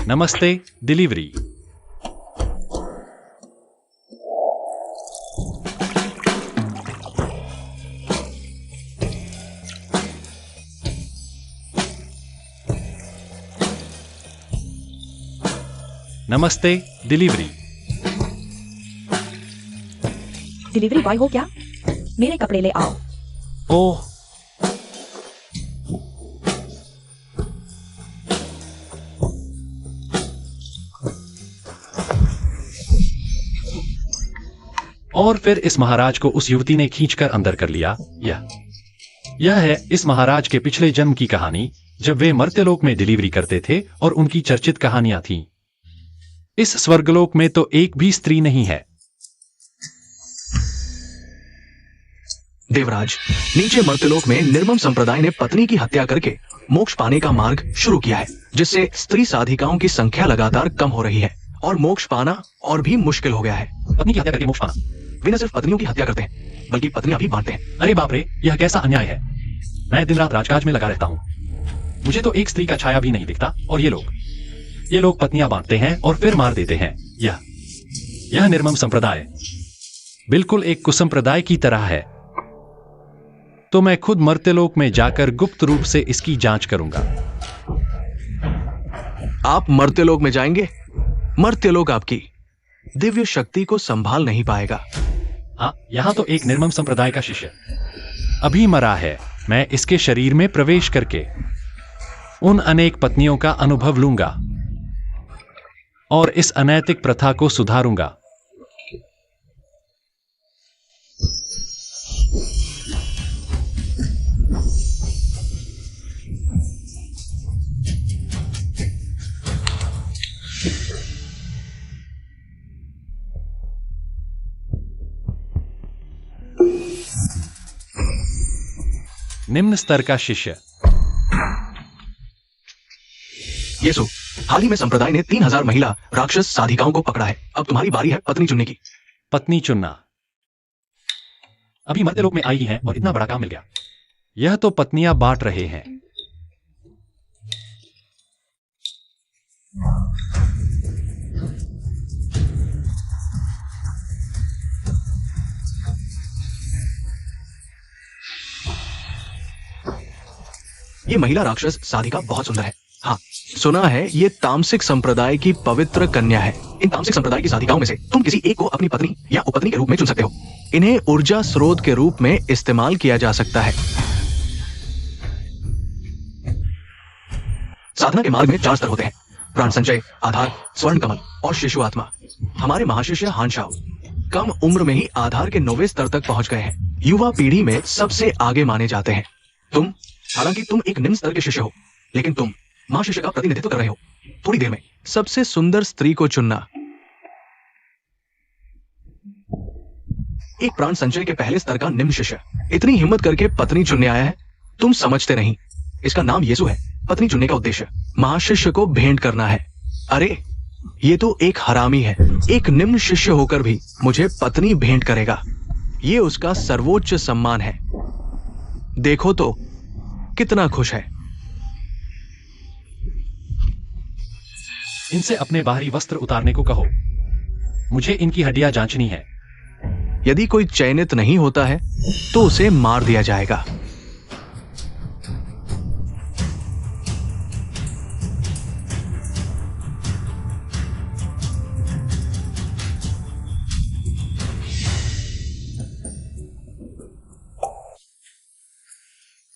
नमस्ते, डिलीवरी। नमस्ते, delivery. Delivery boy हो क्या? मेरे कपड़े ले आओ। ओह, और फिर इस महाराज को उस युवती ने खींचकर अंदर कर लिया। यह है इस महाराज के पिछले जन्म की कहानी, जब वे मर्त्यलोक में डिलीवरी करते थे और उनकी चर्चित कहानियां थीं। इस स्वर्गलोक में तो एक भी स्त्री नहीं है। देवराज, नीचे मर्त्यलोक में निर्मम संप्रदाय ने पत्नी की हत्या करके मोक्ष पाने का मार्ग शुरू किया है, जिससे स्त्री साधिकाओं की संख्या लगातार कम हो रही है और मोक्ष पाना और भी मुश्किल हो गया है। पत्नी की हत्या करके मोक्ष पाना? वे न सिर्फ पत्नियों की हत्या करते हैं, बल्कि पत्नियां भी बांटते हैं। अरे बाप रे, यह कैसा अन्याय है। मैं दिन रात राजकाज में लगा रहता हूँ, मुझे तो एक स्त्री का छाया भी नहीं दिखता, और ये लोग पत्नियां बांटते हैं और फिर मार देते हैं। यह निर्मम संप्रदाय बिल्कुल एक कुसंप्रदाय की तरह है। तो मैं खुद मर्त्यलोक में जाकर गुप्त रूप से इसकी जांच करूंगा। आप मर्त्यलोक में जाएंगे? मर्त्यलोक आपकी दिव्य शक्ति को संभाल नहीं पाएगा। हाँ, यहां तो एक निर्मम संप्रदाय का शिष्य अभी मरा है। मैं इसके शरीर में प्रवेश करके उन अनेक पत्नियों का अनुभव लूंगा और इस अनैतिक प्रथा को सुधारूंगा। निम्न स्तर का शिष्य। येसु, हाल ही में संप्रदाय ने 3000 महिला राक्षस साधिकाओं को पकड़ा है। अब तुम्हारी बारी है पत्नी चुनने की। पत्नी चुनना? अभी मर्त्यलोक में आई ही है और इतना बड़ा काम मिल गया। यह तो पत्नियां बांट रहे हैं। ये महिला राक्षस साधिका बहुत सुंदर है। हाँ, सुना है ये तामसिक संप्रदाय की पवित्र कन्या है। इन तामसिक संप्रदाय की साधिकाओं में से तुम किसी एक को अपनी पत्नी या उपपत्नी के रूप में चुन सकते हो। इन्हें ऊर्जा स्रोत के रूप में इस्तेमाल किया जा सकता है। साधना के मार्ग में 4 स्तर होते हैं: प्राण संचय, आधार, स्वर्ण कमल और शिशु आत्मा। हमारे महाशिष्य हानशाओ कम उम्र में ही आधार के 9वें स्तर तक पहुंच गए हैं। युवा पीढ़ी में सबसे आगे माने जाते हैं। हालांकि तुम एक निम्न स्तर के शिष्य हो, लेकिन तुम महाशिष्य का प्रतिनिधित्व कर रहे हो। थोड़ी देर में सबसे सुंदर स्त्री को चुनना। एक प्राण संचय के पहले स्तर का निम्न शिष्य इतनी हिम्मत करके पत्नी चुनने आया है, तुम समझते नहीं। इसका नाम येसु है। पत्नी चुनने का उद्देश्य महाशिष्य को भेंट करना है। अरे, ये तो एक हरामी है। एक निम्न शिष्य होकर भी मुझे पत्नी भेंट करेगा। ये उसका सर्वोच्च सम्मान है। देखो तो कितना खुश है। इनसे अपने बाहरी वस्त्र उतारने को कहो। मुझे इनकी हड्डियां जांचनी है। यदि कोई चयनित नहीं होता है तो उसे मार दिया जाएगा।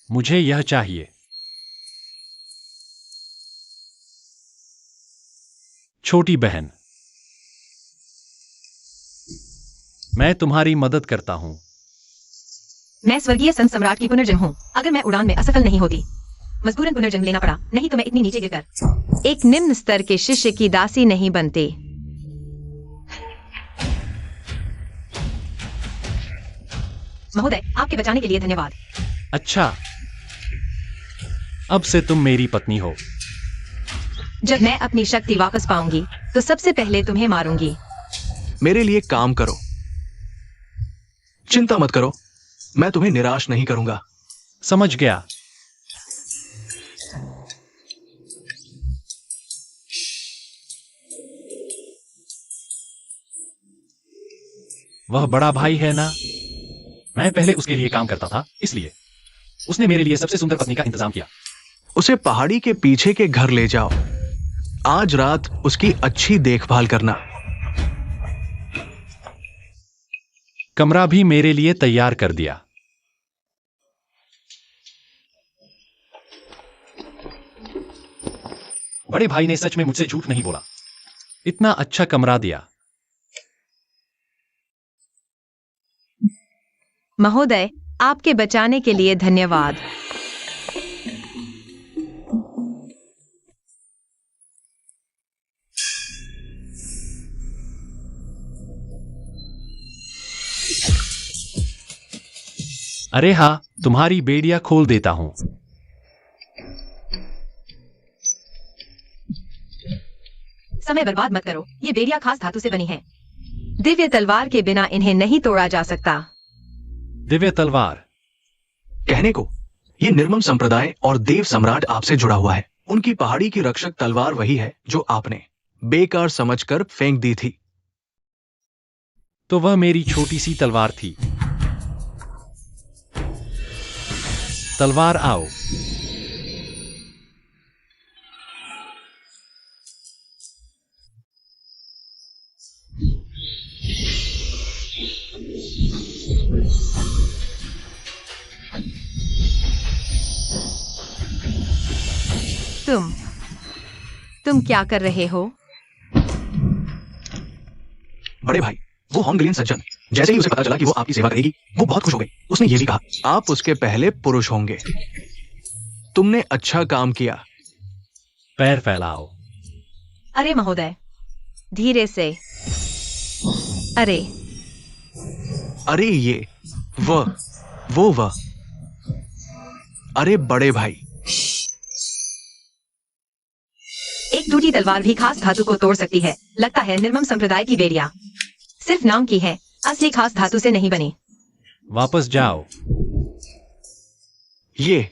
मुझे यह चाहिए। छोटी बहन, मैं तुम्हारी मदद करता हूं। मैं स्वर्गीय संत सम्राट की पुनर्जन्म हूँ। अगर मैं उड़ान में असफल नहीं होती, मजबूरन पुनर्जन्म लेना पड़ा, नहीं तो मैं इतनी नीचे गिरकर एक निम्न स्तर के शिष्य की दासी नहीं बनते। महोदय, आपके बचाने के लिए धन्यवाद। अच्छा, अब से तुम मेरी पत्नी हो। जब मैं अपनी शक्ति वापस पाऊंगी तो सबसे पहले तुम्हें मारूंगी। मेरे लिए काम करो, चिंता मत करो, मैं तुम्हें निराश नहीं करूंगा। समझ गया। वह बड़ा भाई है ना? मैं पहले उसके लिए काम करता था, इसलिए उसने मेरे लिए सबसे सुंदर पत्नी का इंतजाम किया। उसे पहाड़ी के पीछे के घर ले जाओ। आज रात उसकी अच्छी देखभाल करना। कमरा भी मेरे लिए तैयार कर दिया। बड़े भाई ने सच में मुझसे झूठ नहीं बोला। इतना अच्छा कमरा दिया। महोदय, आपके बचाने के लिए धन्यवाद। अरे हाँ, तुम्हारी बेड़ियां खोल देता हूं। समय बर्बाद मत करो, ये बेड़ियां खास धातु से बनी हैं। दिव्य तलवार के बिना इन्हें नहीं तोड़ा जा सकता। दिव्य तलवार। कहने को ये निर्मम संप्रदाय और देव सम्राट आपसे जुड़ा हुआ है। उनकी पहाड़ी की रक्षक तलवार वही है जो आपने बेकार समझकर फेंक दी थी। तो वह मेरी छोटी सी तलवार थी। तलवार आओ। तुम क्या कर रहे हो? बड़े भाई, वो हॉन्गलियन सज्जन, जैसे ही उसे पता चला कि वो आपकी सेवा करेगी, वो बहुत खुश हो गई। उसने ये भी कहा, आप उसके पहले पुरुष होंगे। तुमने अच्छा काम किया। पैर फैलाओ। अरे महोदय, धीरे से। अरे अरे ये वह अरे बड़े भाई, एक टूटी तलवार भी खास धातु को तोड़ सकती है। लगता है निर्मम संप्रदाय की बेड़ियां सिर्फ नाम की है, असली खास धातु से नहीं बनी। वापस जाओ। ये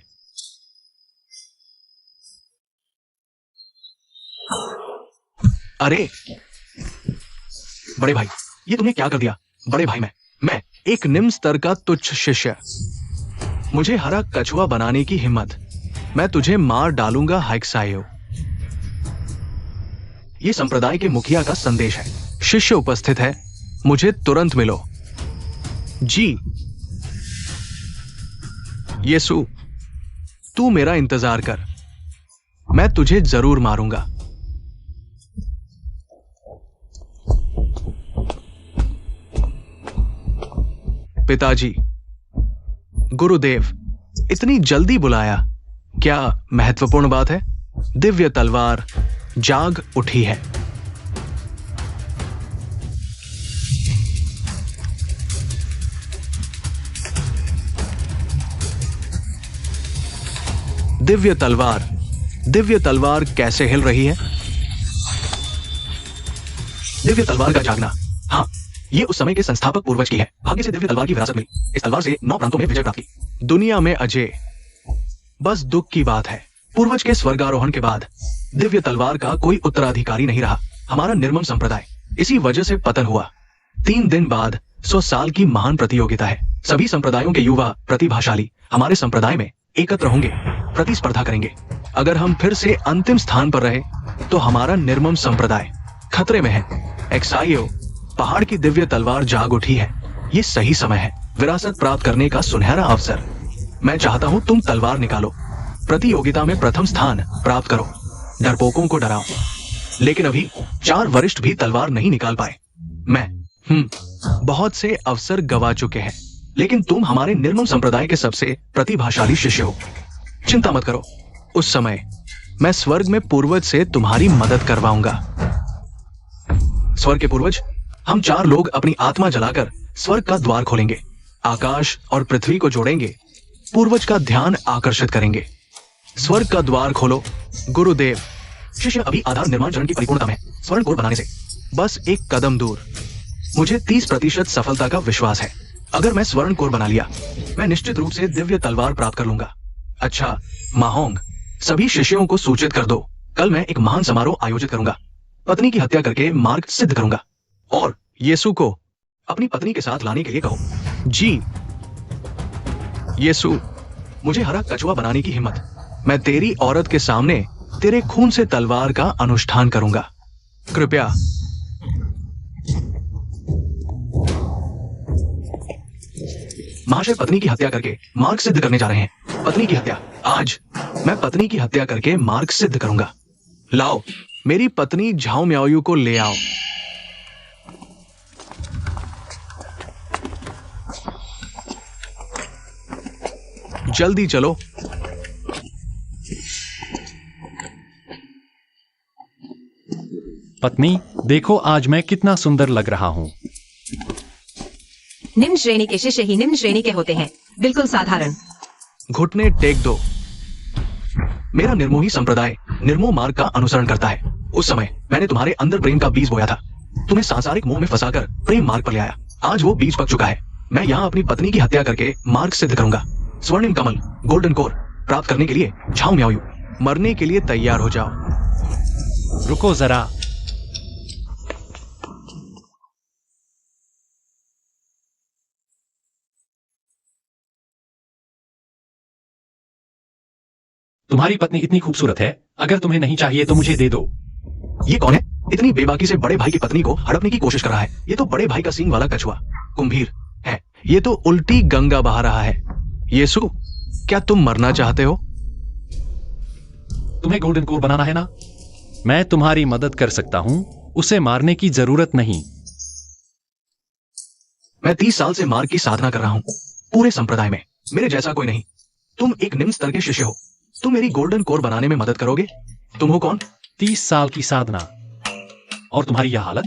अरे बड़े भाई, ये तुमने क्या कर दिया? बड़े भाई, मैं एक निम्न स्तर का तुच्छ शिष्य, मुझे हरा कछुआ बनाने की हिम्मत। मैं तुझे मार डालूंगा हाइक्सायो। ये संप्रदाय के मुखिया का संदेश है। शिष्य उपस्थित है, मुझे तुरंत मिलो। जी यीशु, तू मेरा इंतजार कर, मैं तुझे जरूर मारूंगा। पिताजी, गुरुदेव, इतनी जल्दी बुलाया, क्या महत्वपूर्ण बात है? दिव्य तलवार जाग उठी है। दिव्य तलवार कैसे हिल रही है? दिव्य तलवार का जागना, हाँ, ये उस समय के संस्थापक पूर्वज की है। भाग्य से दिव्य तलवार की विरासत मिली। इस तलवार से 9 प्रांतों में विजय प्राप्त की। दुनिया में अजय, बस दुख की बात है, पूर्वज के स्वर्गारोहण के बाद दिव्य तलवार का कोई उत्तराधिकारी नहीं रहा। हमारा निर्मम संप्रदाय इसी वजह से पतन हुआ। 3 दिन बाद 100 साल की महान प्रतियोगिता है। सभी संप्रदायों के युवा प्रतिभाशाली हमारे संप्रदाय में एकत्र होंगे, प्रतिस्पर्धा करेंगे। अगर हम फिर से अंतिम स्थान पर रहे तो हमारा निर्मम संप्रदाय खतरे में है। एक्साइयो, पहाड़ की दिव्य तलवार जाग उठी है। ये सही समय है, विरासत प्राप्त करने का सुनहरा अवसर। मैं चाहता हूं तुम तलवार निकालो, प्रतियोगिता में प्रथम स्थान प्राप्त करो, डरपोकों को डराओ। लेकिन अभी 4 वरिष्ठ भी तलवार नहीं निकाल पाए। बहुत से अवसर गवा चुके हैं, लेकिन तुम हमारे निर्मम संप्रदाय के सबसे प्रतिभाशाली शिष्य हो। चिंता मत करो, उस समय मैं स्वर्ग में पूर्वज से तुम्हारी मदद करवाऊंगा। स्वर्ग के पूर्वज, हम 4 लोग अपनी आत्मा जलाकर स्वर्ग का द्वार खोलेंगे, आकाश और पृथ्वी को जोड़ेंगे, पूर्वज का ध्यान आकर्षित करेंगे। स्वर्ग का द्वार खोलो। गुरुदेव, शिष्य अभी आधार निर्माण चरण की परिपूर्णता में, स्वर्ण कोर बनाने से बस एक कदम दूर। मुझे 30% सफलता का विश्वास है। अगर मैं स्वर्ण कोर बना लिया, मैं निश्चित रूप से दिव्य तलवार प्राप्त कर लूंगा। अच्छा माहोंग, सभी शिष्यों को सूचित कर दो, कल मैं एक महान समारोह आयोजित करूंगा। पत्नी की हत्या करके मार्ग सिद्ध करूंगा। और यीशु को अपनी पत्नी के साथ लाने के लिए कहो। जी यीशु, मुझे हरा कछुआ बनाने की हिम्मत। मैं तेरी औरत के सामने तेरे खून से तलवार का अनुष्ठान करूंगा। कृपया। महाशय पत्नी की हत्या करके मार्ग सिद्ध करने जा रहे हैं। पत्नी की हत्या आज मैं पत्नी की हत्या करके मार्ग सिद्ध करूंगा। लाओ मेरी पत्नी झाओ म्याओयू को ले आओ। जल्दी चलो। पत्नी, देखो आज मैं कितना सुंदर लग रहा हूँ। निम्न श्रेणी के शिष्य ही निम्न श्रेणी के होते हैं, बिल्कुल साधारण। घुटने टेक दो। मेरा निर्मोही संप्रदाय निर्मोह मार्ग का अनुसरण करता है। उस समय मैंने तुम्हारे अंदर प्रेम का बीज बोया था, तुम्हें सांसारिक मोह में फंसाकर प्रेम मार्ग पर ले आया। आज वो बीज पक चुका है। मैं यहाँ अपनी पत्नी की हत्या करके मार्ग सिद्ध करूंगा। स्वर्णिम कमल गोल्डन कोर प्राप्त करने के लिए झाओ म्याओयू, मरने के लिए तैयार हो जाओ। रुको जरा। तुम्हारी पत्नी इतनी खूबसूरत है, अगर तुम्हें नहीं चाहिए तो मुझे दे दो। ये कौन है? इतनी बेबाकी से बड़े भाई की पत्नी को हड़पने की कोशिश कर रहा है। ये तो बड़े भाई का सींग वाला कछुआ कुंभीर है। ये तो उल्टी गंगा बहा रहा है। यीशु, क्या तुम मरना चाहते हो? तुम्हें गोल्डन कोर बनाना है ना? मैं तुम्हारी मदद कर सकता हूं, उसे मारने की जरूरत नहीं। मैं 30 साल से मार्ग की साधना कर रहा हूं, पूरे संप्रदाय में मेरे जैसा कोई नहीं। तुम एक निम्न स्तर के शिष्य हो, तुम मेरी गोल्डन कोर बनाने में मदद करोगे? तुम हो कौन? 30 साल की साधना और तुम्हारी यह हालत।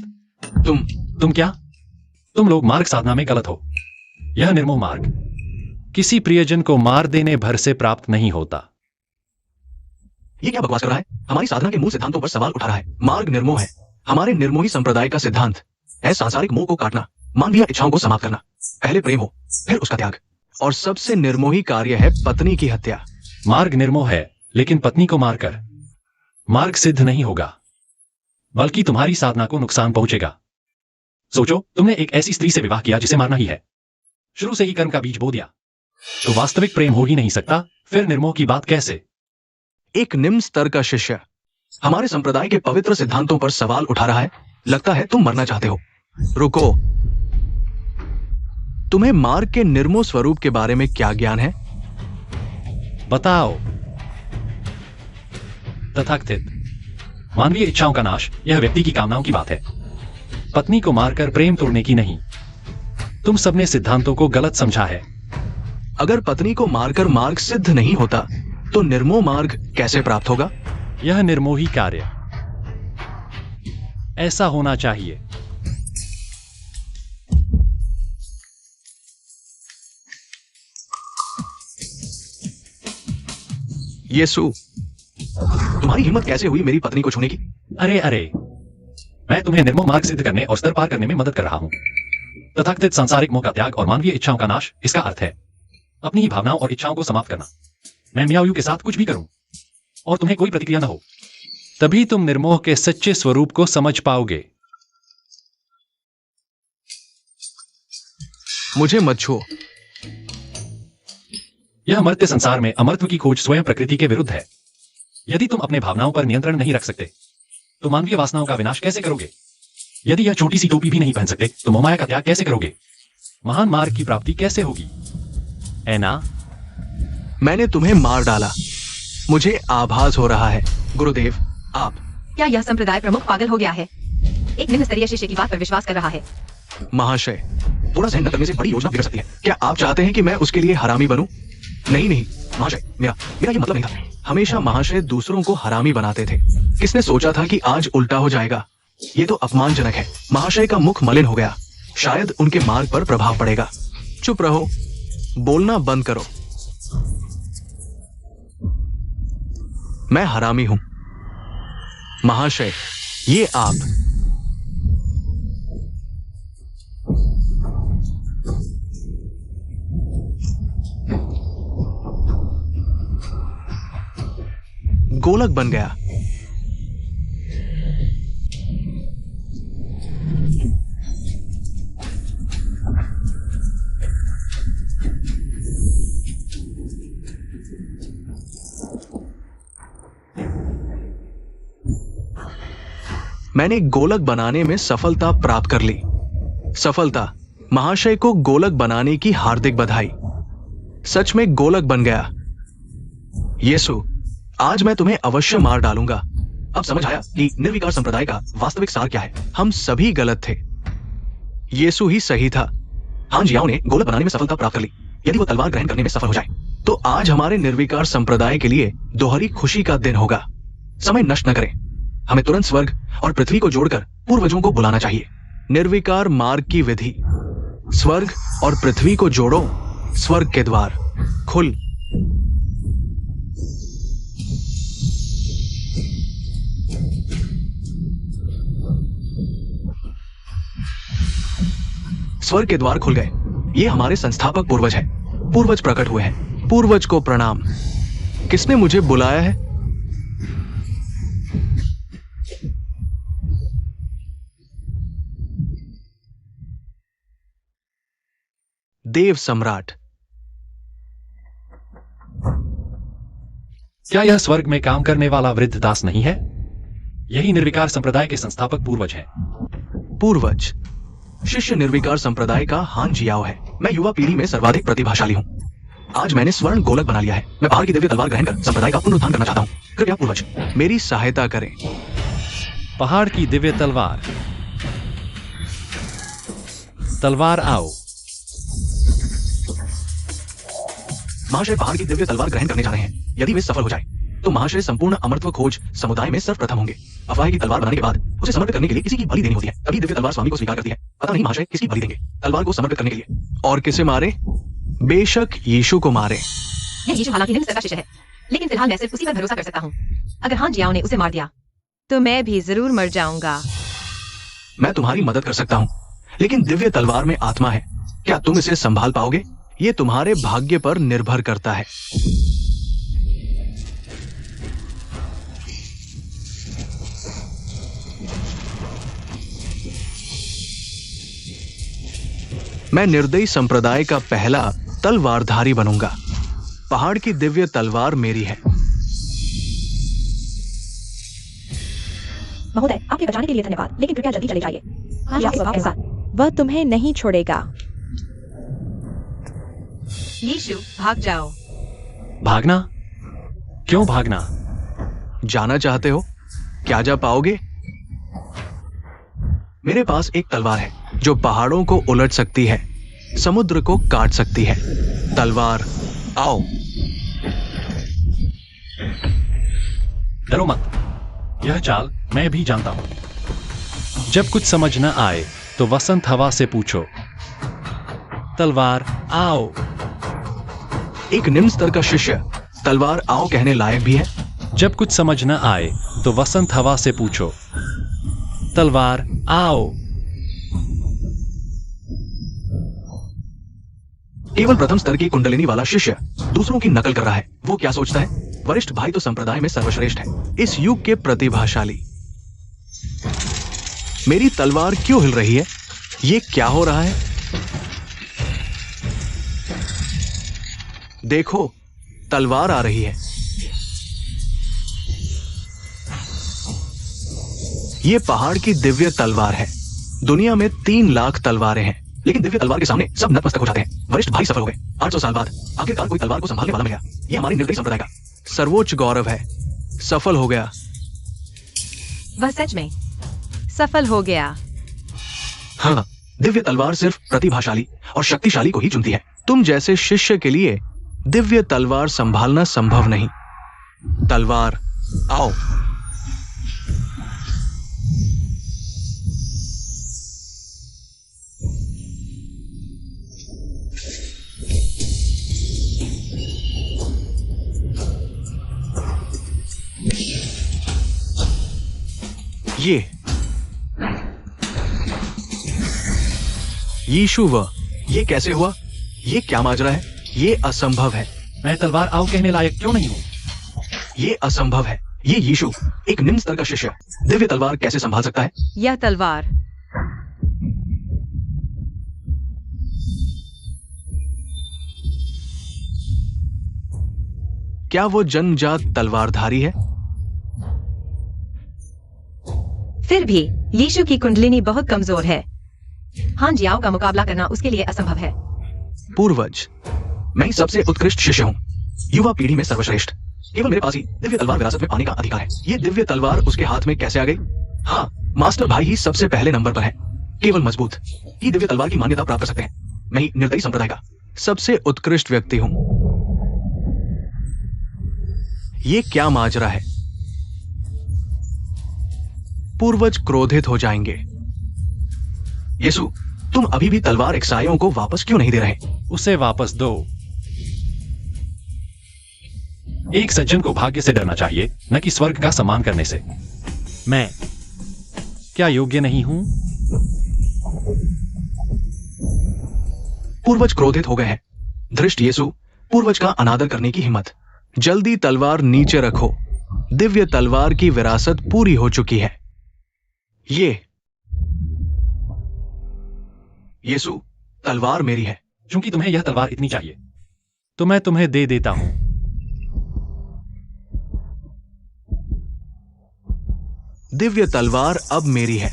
तुम क्या? तुम लोग मार्ग साधना में गलत हो। यह निर्मोह मार्ग किसी प्रियजन को मार देने भर से प्राप्त नहीं होता। ये क्या बकवास कर रहा है? हमारी साधना के मूल सिद्धांतों पर सवाल उठा रहा है। मार्ग निर्मोह है। हमारे निर्मोही संप्रदाय का सिद्धांत है सांसारिक मोह को काटना, मानवीय इच्छाओं को समाप्त करना। पहले प्रेम हो, फिर उसका त्याग। और सबसे निर्मोही कार्य है पत्नी की हत्या। मार्ग निर्मोह है, लेकिन पत्नी को मारकर मार्ग सिद्ध नहीं होगा, बल्कि तुम्हारी साधना को नुकसान पहुंचेगा। सोचो, तुमने एक ऐसी स्त्री से विवाह किया जिसे मारना ही है। शुरू से ही कर्म का बीज बो दिया, तो वास्तविक प्रेम हो ही नहीं सकता। फिर निर्मोह की बात कैसे? एक निम्न स्तर का शिष्य हमारे संप्रदाय के पवित्र सिद्धांतों पर सवाल उठा रहा है। लगता है तुम मरना चाहते हो। रुको, तुम्हें मार्ग के निर्मोह स्वरूप के बारे में क्या ज्ञान है? बताओ। तथाकथित मानवीय इच्छाओं का नाश, यह व्यक्ति की कामनाओं की बात है, पत्नी को मारकर प्रेम तोड़ने की नहीं। तुम सबने सिद्धांतों को गलत समझा है। अगर पत्नी को मारकर मार्ग सिद्ध नहीं होता तो निर्मोह मार्ग कैसे प्राप्त होगा? यह निर्मोही कार्य ऐसा होना चाहिए। यीशु, तुम्हारी हिम्मत कैसे हुई मेरी पत्नी को छूने की? अरे, मैं तुम्हें निर्मोह मार्ग सिद्ध करने और स्तर पार करने में मदद कर रहा हूं। तथाकथित सांसारिक मोह का त्याग और मानवीय इच्छाओं का नाश, इसका अर्थ है अपनी ही भावनाओं और इच्छाओं को समाप्त करना। मैं म्याओयू के साथ कुछ भी करूं और तुम्हें कोई प्रतिक्रिया न हो, तभी तुम निर्मोह के सच्चे स्वरूप को समझ पाओगे। मुझे मत छुओ। यह मर्त्य संसार में अमरत्व की खोज स्वयं प्रकृति के विरुद्ध है। यदि तुम अपने भावनाओं पर नियंत्रण नहीं रख सकते तो मानवीय वासनाओं का विनाश कैसे करोगे? यदि यह छोटी सी टोपी भी नहीं पहन सकते तो मोहमाया का त्याग कैसे करोगे? महान मार्ग की प्राप्ति कैसे होगी? है ना? मैंने तुम्हें मार डाला, मुझे आभास हो रहा है। गुरुदेव, आप। क्या यह संप्रदाय प्रमुख पागल हो गया है? एक निम्न स्तरीय शिष्य की बात पर विश्वास कर रहा है। महाशय, थोड़ा सहन न करने से बड़ी योजना बिगड़ सकती है। क्या आप चाहते हैं कि मैं उसके लिए हरामी बनूं? नहीं महाशय, मेरा ये मतलब नहीं था। हमेशा महाशय दूसरों को हरामी बनाते थे। किसने सोचा था कि आज उल्टा हो जाएगा? ये तो अपमानजनक है। महाशय का मुख मलिन हो गया, शायद उनके मार्ग पर प्रभाव पड़ेगा। चुप रहो, बोलना बंद करो। मैं हरामी हूं। महाशय, ये आप। गोलक बन गया। मैंने गोलक बनाने में सफलता प्राप्त कर ली। सफलता, महाशय को गोलक बनाने की हार्दिक बधाई। सच में गोलक बन गया। यीशु, आज मैं तुम्हें अवश्य मार डालूंगा। अब समझ आया कि निर्विकार संप्रदाय का वास्तविक सार क्या है। हम सभी गलत थे, यीशु ही सही था। हान जियाओ ने गोलक बनाने में सफलता प्राप्त कर ली। यदि वो तलवार ग्रहण करने में सफल हो जाए तो आज हमारे निर्विकार संप्रदाय के लिए दोहरी खुशी का दिन होगा। समय नष्ट न करें, हमें तुरंत स्वर्ग और पृथ्वी को जोड़कर पूर्वजों को बुलाना चाहिए। निर्विकार मार्ग की विधि। स्वर्ग और पृथ्वी को जोड़ो, स्वर्ग के द्वार खुल। स्वर्ग के द्वार खुल गए। ये हमारे संस्थापक पूर्वज है। पूर्वज प्रकट हुए हैं। पूर्वज को प्रणाम। किसने मुझे बुलाया है? देव सम्राट। क्या यह स्वर्ग में काम करने वाला वृद्ध दास नहीं है? यही निर्विकार संप्रदाय के संस्थापक पूर्वज हैं। पूर्वज। शिष्य निर्विकार संप्रदाय का हान जियाओ है। मैं युवा पीढ़ी में सर्वाधिक प्रतिभाशाली हूँ। आज मैंने स्वर्ण गोलक बना लिया है। मैं पहाड़ की दिव्य तलवार ग्रहण कर संप्रदाय का पुनरुत्थान करना चाहता हूँ। कृपया पूर्वज मेरी सहायता करें। पहाड़ की दिव्य तलवार। तलवार आओ। महाशय पहाड़ की दिव्य तलवार ग्रहण करने जा रहे हैं। यदि वे सफल हो जाए तो महाशय संपूर्ण अमरत्व खोज समुदाय में सर्वप्रथम होंगे। अफवाह की तलवार बनाने के बाद उसे समर्पित करने के लिए किसी की बलि देनी होती है, तभी दिव्य तलवार स्वामी को स्वीकार करती है। पता नहीं महाशय किसकी बलि देंगे तलवार को समर्पित करने के लिए। और किसे मारे? बेशक यीशु को मारे। यह यीशु हालांकि निम्न स्तर का शिष्य है, लेकिन फिलहाल मैं सिर्फ उसी पर भरोसा कर सकता हूँ। अगर हान जियाओ ने उसे मार दिया तो मैं भी जरूर मर जाऊंगा। मैं तुम्हारी मदद कर सकता हूँ, लेकिन दिव्य तलवार में आत्मा है। क्या तुम इसे संभाल पाओगे? ये तुम्हारे भाग्य पर निर्भर करता है। मैं निर्दयी संप्रदाय का पहला तलवारधारी बनूंगा। पहाड़ की दिव्य तलवार मेरी है। महोदय, आपके बचाने के लिए धन्यवाद, लेकिन कृपया जल्दी चले जाइए। हाँ, आपके स्वभाव के साथ वह तुम्हें नहीं छोड़ेगा। यीशु, भाग जाओ। भागना? क्यों भागना? जाना चाहते हो? क्या जा पाओगे? मेरे पास एक तलवार है जो पहाड़ों को उलट सकती है, समुद्र को काट सकती है। तलवार आओ। डरो मत, यह चाल मैं भी जानता हूं। जब कुछ समझ न आए तो वसंत हवा से पूछो। तलवार आओ। एक निम्न स्तर का शिष्य तलवार आओ कहने लायक भी है। जब कुछ समझ न आए तो वसंत हवा से पूछो। तलवार आओ। केवल प्रथम स्तर की कुंडलिनी वाला शिष्य दूसरों की नकल कर रहा है। वो क्या सोचता है? वरिष्ठ भाई तो संप्रदाय में सर्वश्रेष्ठ है, इस युग के प्रतिभाशाली। मेरी तलवार क्यों हिल रही है? ये क्या हो रहा है? देखो, तलवार आ रही है। ये पहाड़ की दिव्य तलवार है। दुनिया में 3 लाख तलवारें हैं, लेकिन दिव्य तलवार के सामने सब नतमस्तक हो जाते हैं। वरिष्ठ भाई सफल हो गए। 800 साल बाद आखिरकार कोई तलवार को संभालने वाला मिला। ये हमारी निर्दयी संप्रदाय का सर्वोच्च गौरव है। सफल हो गया। वह सच में सफल हो गया। हाँ, दिव्य तलवार सिर्फ प्रतिभाशाली और शक्तिशाली को ही चुनती है। तुम जैसे शिष्य के लिए दिव्य तलवार संभालना संभव नहीं। तलवार आओ। यीशु, ये कैसे हुआ? ये क्या माजरा है? ये असंभव है। मैं तलवार आओ कहने लायक क्यों नहीं हूं? ये असंभव है। ये यीशु, एक निम्न स्तर का शिष्य, दिव्य तलवार कैसे संभाल सकता है? यह तलवार क्या वो जन्मजात तलवारधारी है? फिर भी यीशु की कुंडलिनी बहुत कमजोर है। हान जियाओ का मुकाबला करना उसके लिए असंभव है। पूर्वज, मैं सबसे उत्कृष्ट शिष्य हूँ, युवा पीढ़ी में सर्वश्रेष्ठ। केवल मेरे पास ही दिव्य तलवार विरासत में पाने का अधिकार है। ये दिव्य तलवार उसके हाथ में कैसे आ गई? हाँ, मास्टर भाई ही सबसे पहले नंबर पर है। केवल मजबूत ही दिव्य तलवार की मान्यता प्राप्त कर सकते हैं। मैं ही निर्दयी संप्रदाय का सबसे उत्कृष्ट व्यक्ति हूं। ये क्या माजरा है? पूर्वज क्रोधित हो जाएंगे। यीशु, तुम अभी भी तलवार ईसाइयों को वापस क्यों नहीं दे रहे? उसे वापस दो। एक सज्जन को भाग्य से डरना चाहिए, न कि स्वर्ग का सम्मान करने से। मैं क्या योग्य नहीं हूं? पूर्वज क्रोधित हो गए हैं। धृष्ट यीशु, पूर्वज का अनादर करने की हिम्मत। जल्दी तलवार नीचे रखो। दिव्य तलवार की विरासत पूरी हो चुकी है। ये यीशु, तलवार मेरी है। क्योंकि तुम्हें यह तलवार इतनी चाहिए, तो मैं तुम्हें दे देता हूं। दिव्य तलवार अब मेरी है।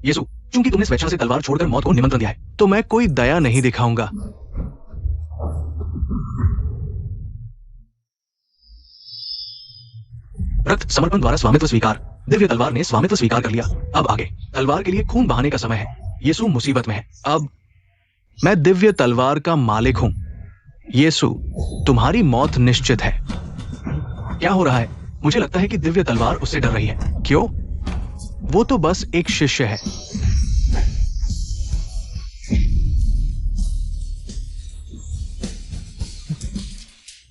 यीशु, चूंकि तुमने स्वेच्छा से तलवार छोड़कर मौत को निमंत्रण दिया है, तो मैं कोई दया नहीं दिखाऊंगा। रक्त समर्पण द्वारा स्वामित्व स्वीकार। दिव्य तलवार ने स्वामित्व स्वीकार कर लिया। अब आगे तलवार के लिए खून बहाने का समय है। यीशु मुसीबत में है। अब मैं दिव्य तलवार का मालिक हूं। यीशु, तुम्हारी मौत निश्चित है। क्या हो रहा है? मुझे लगता है कि दिव्य तलवार उससे डर रही है। क्यों? वो तो बस एक शिष्य है।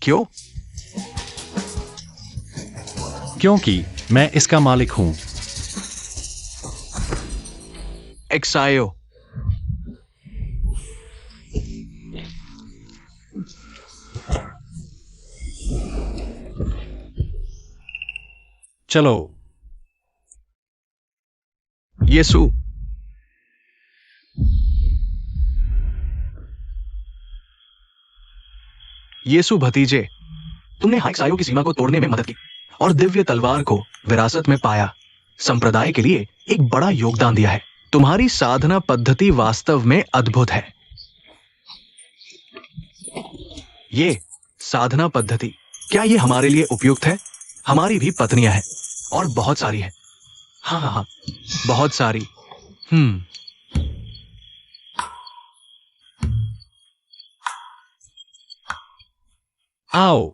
क्यों? क्योंकि मैं इसका मालिक हूं। एक्सायो, चलो। यीशु, यीशु भतीजे, तुमने हाइक्सायो की सीमा को तोड़ने में मदद की और दिव्य तलवार को विरासत में पाया। संप्रदाय के लिए एक बड़ा योगदान दिया है। तुम्हारी साधना पद्धति वास्तव में अद्भुत है। ये साधना पद्धति, क्या ये हमारे लिए उपयुक्त है? हमारी भी पत्नियां हैं और बहुत सारी है। हाँ हाँ हाँ, बहुत सारी। आओ।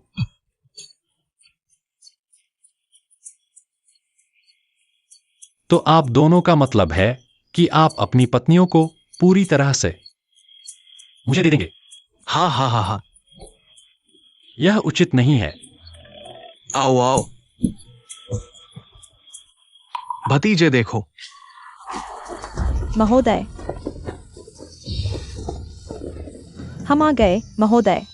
तो आप दोनों का मतलब है कि आप अपनी पत्नियों को पूरी तरह से मुझे दे देंगे? हाँ हाँ हाँ हाँ। यह उचित नहीं है। आओ आओ भतीजे, देखो। महोदय, हम आ गए महोदय।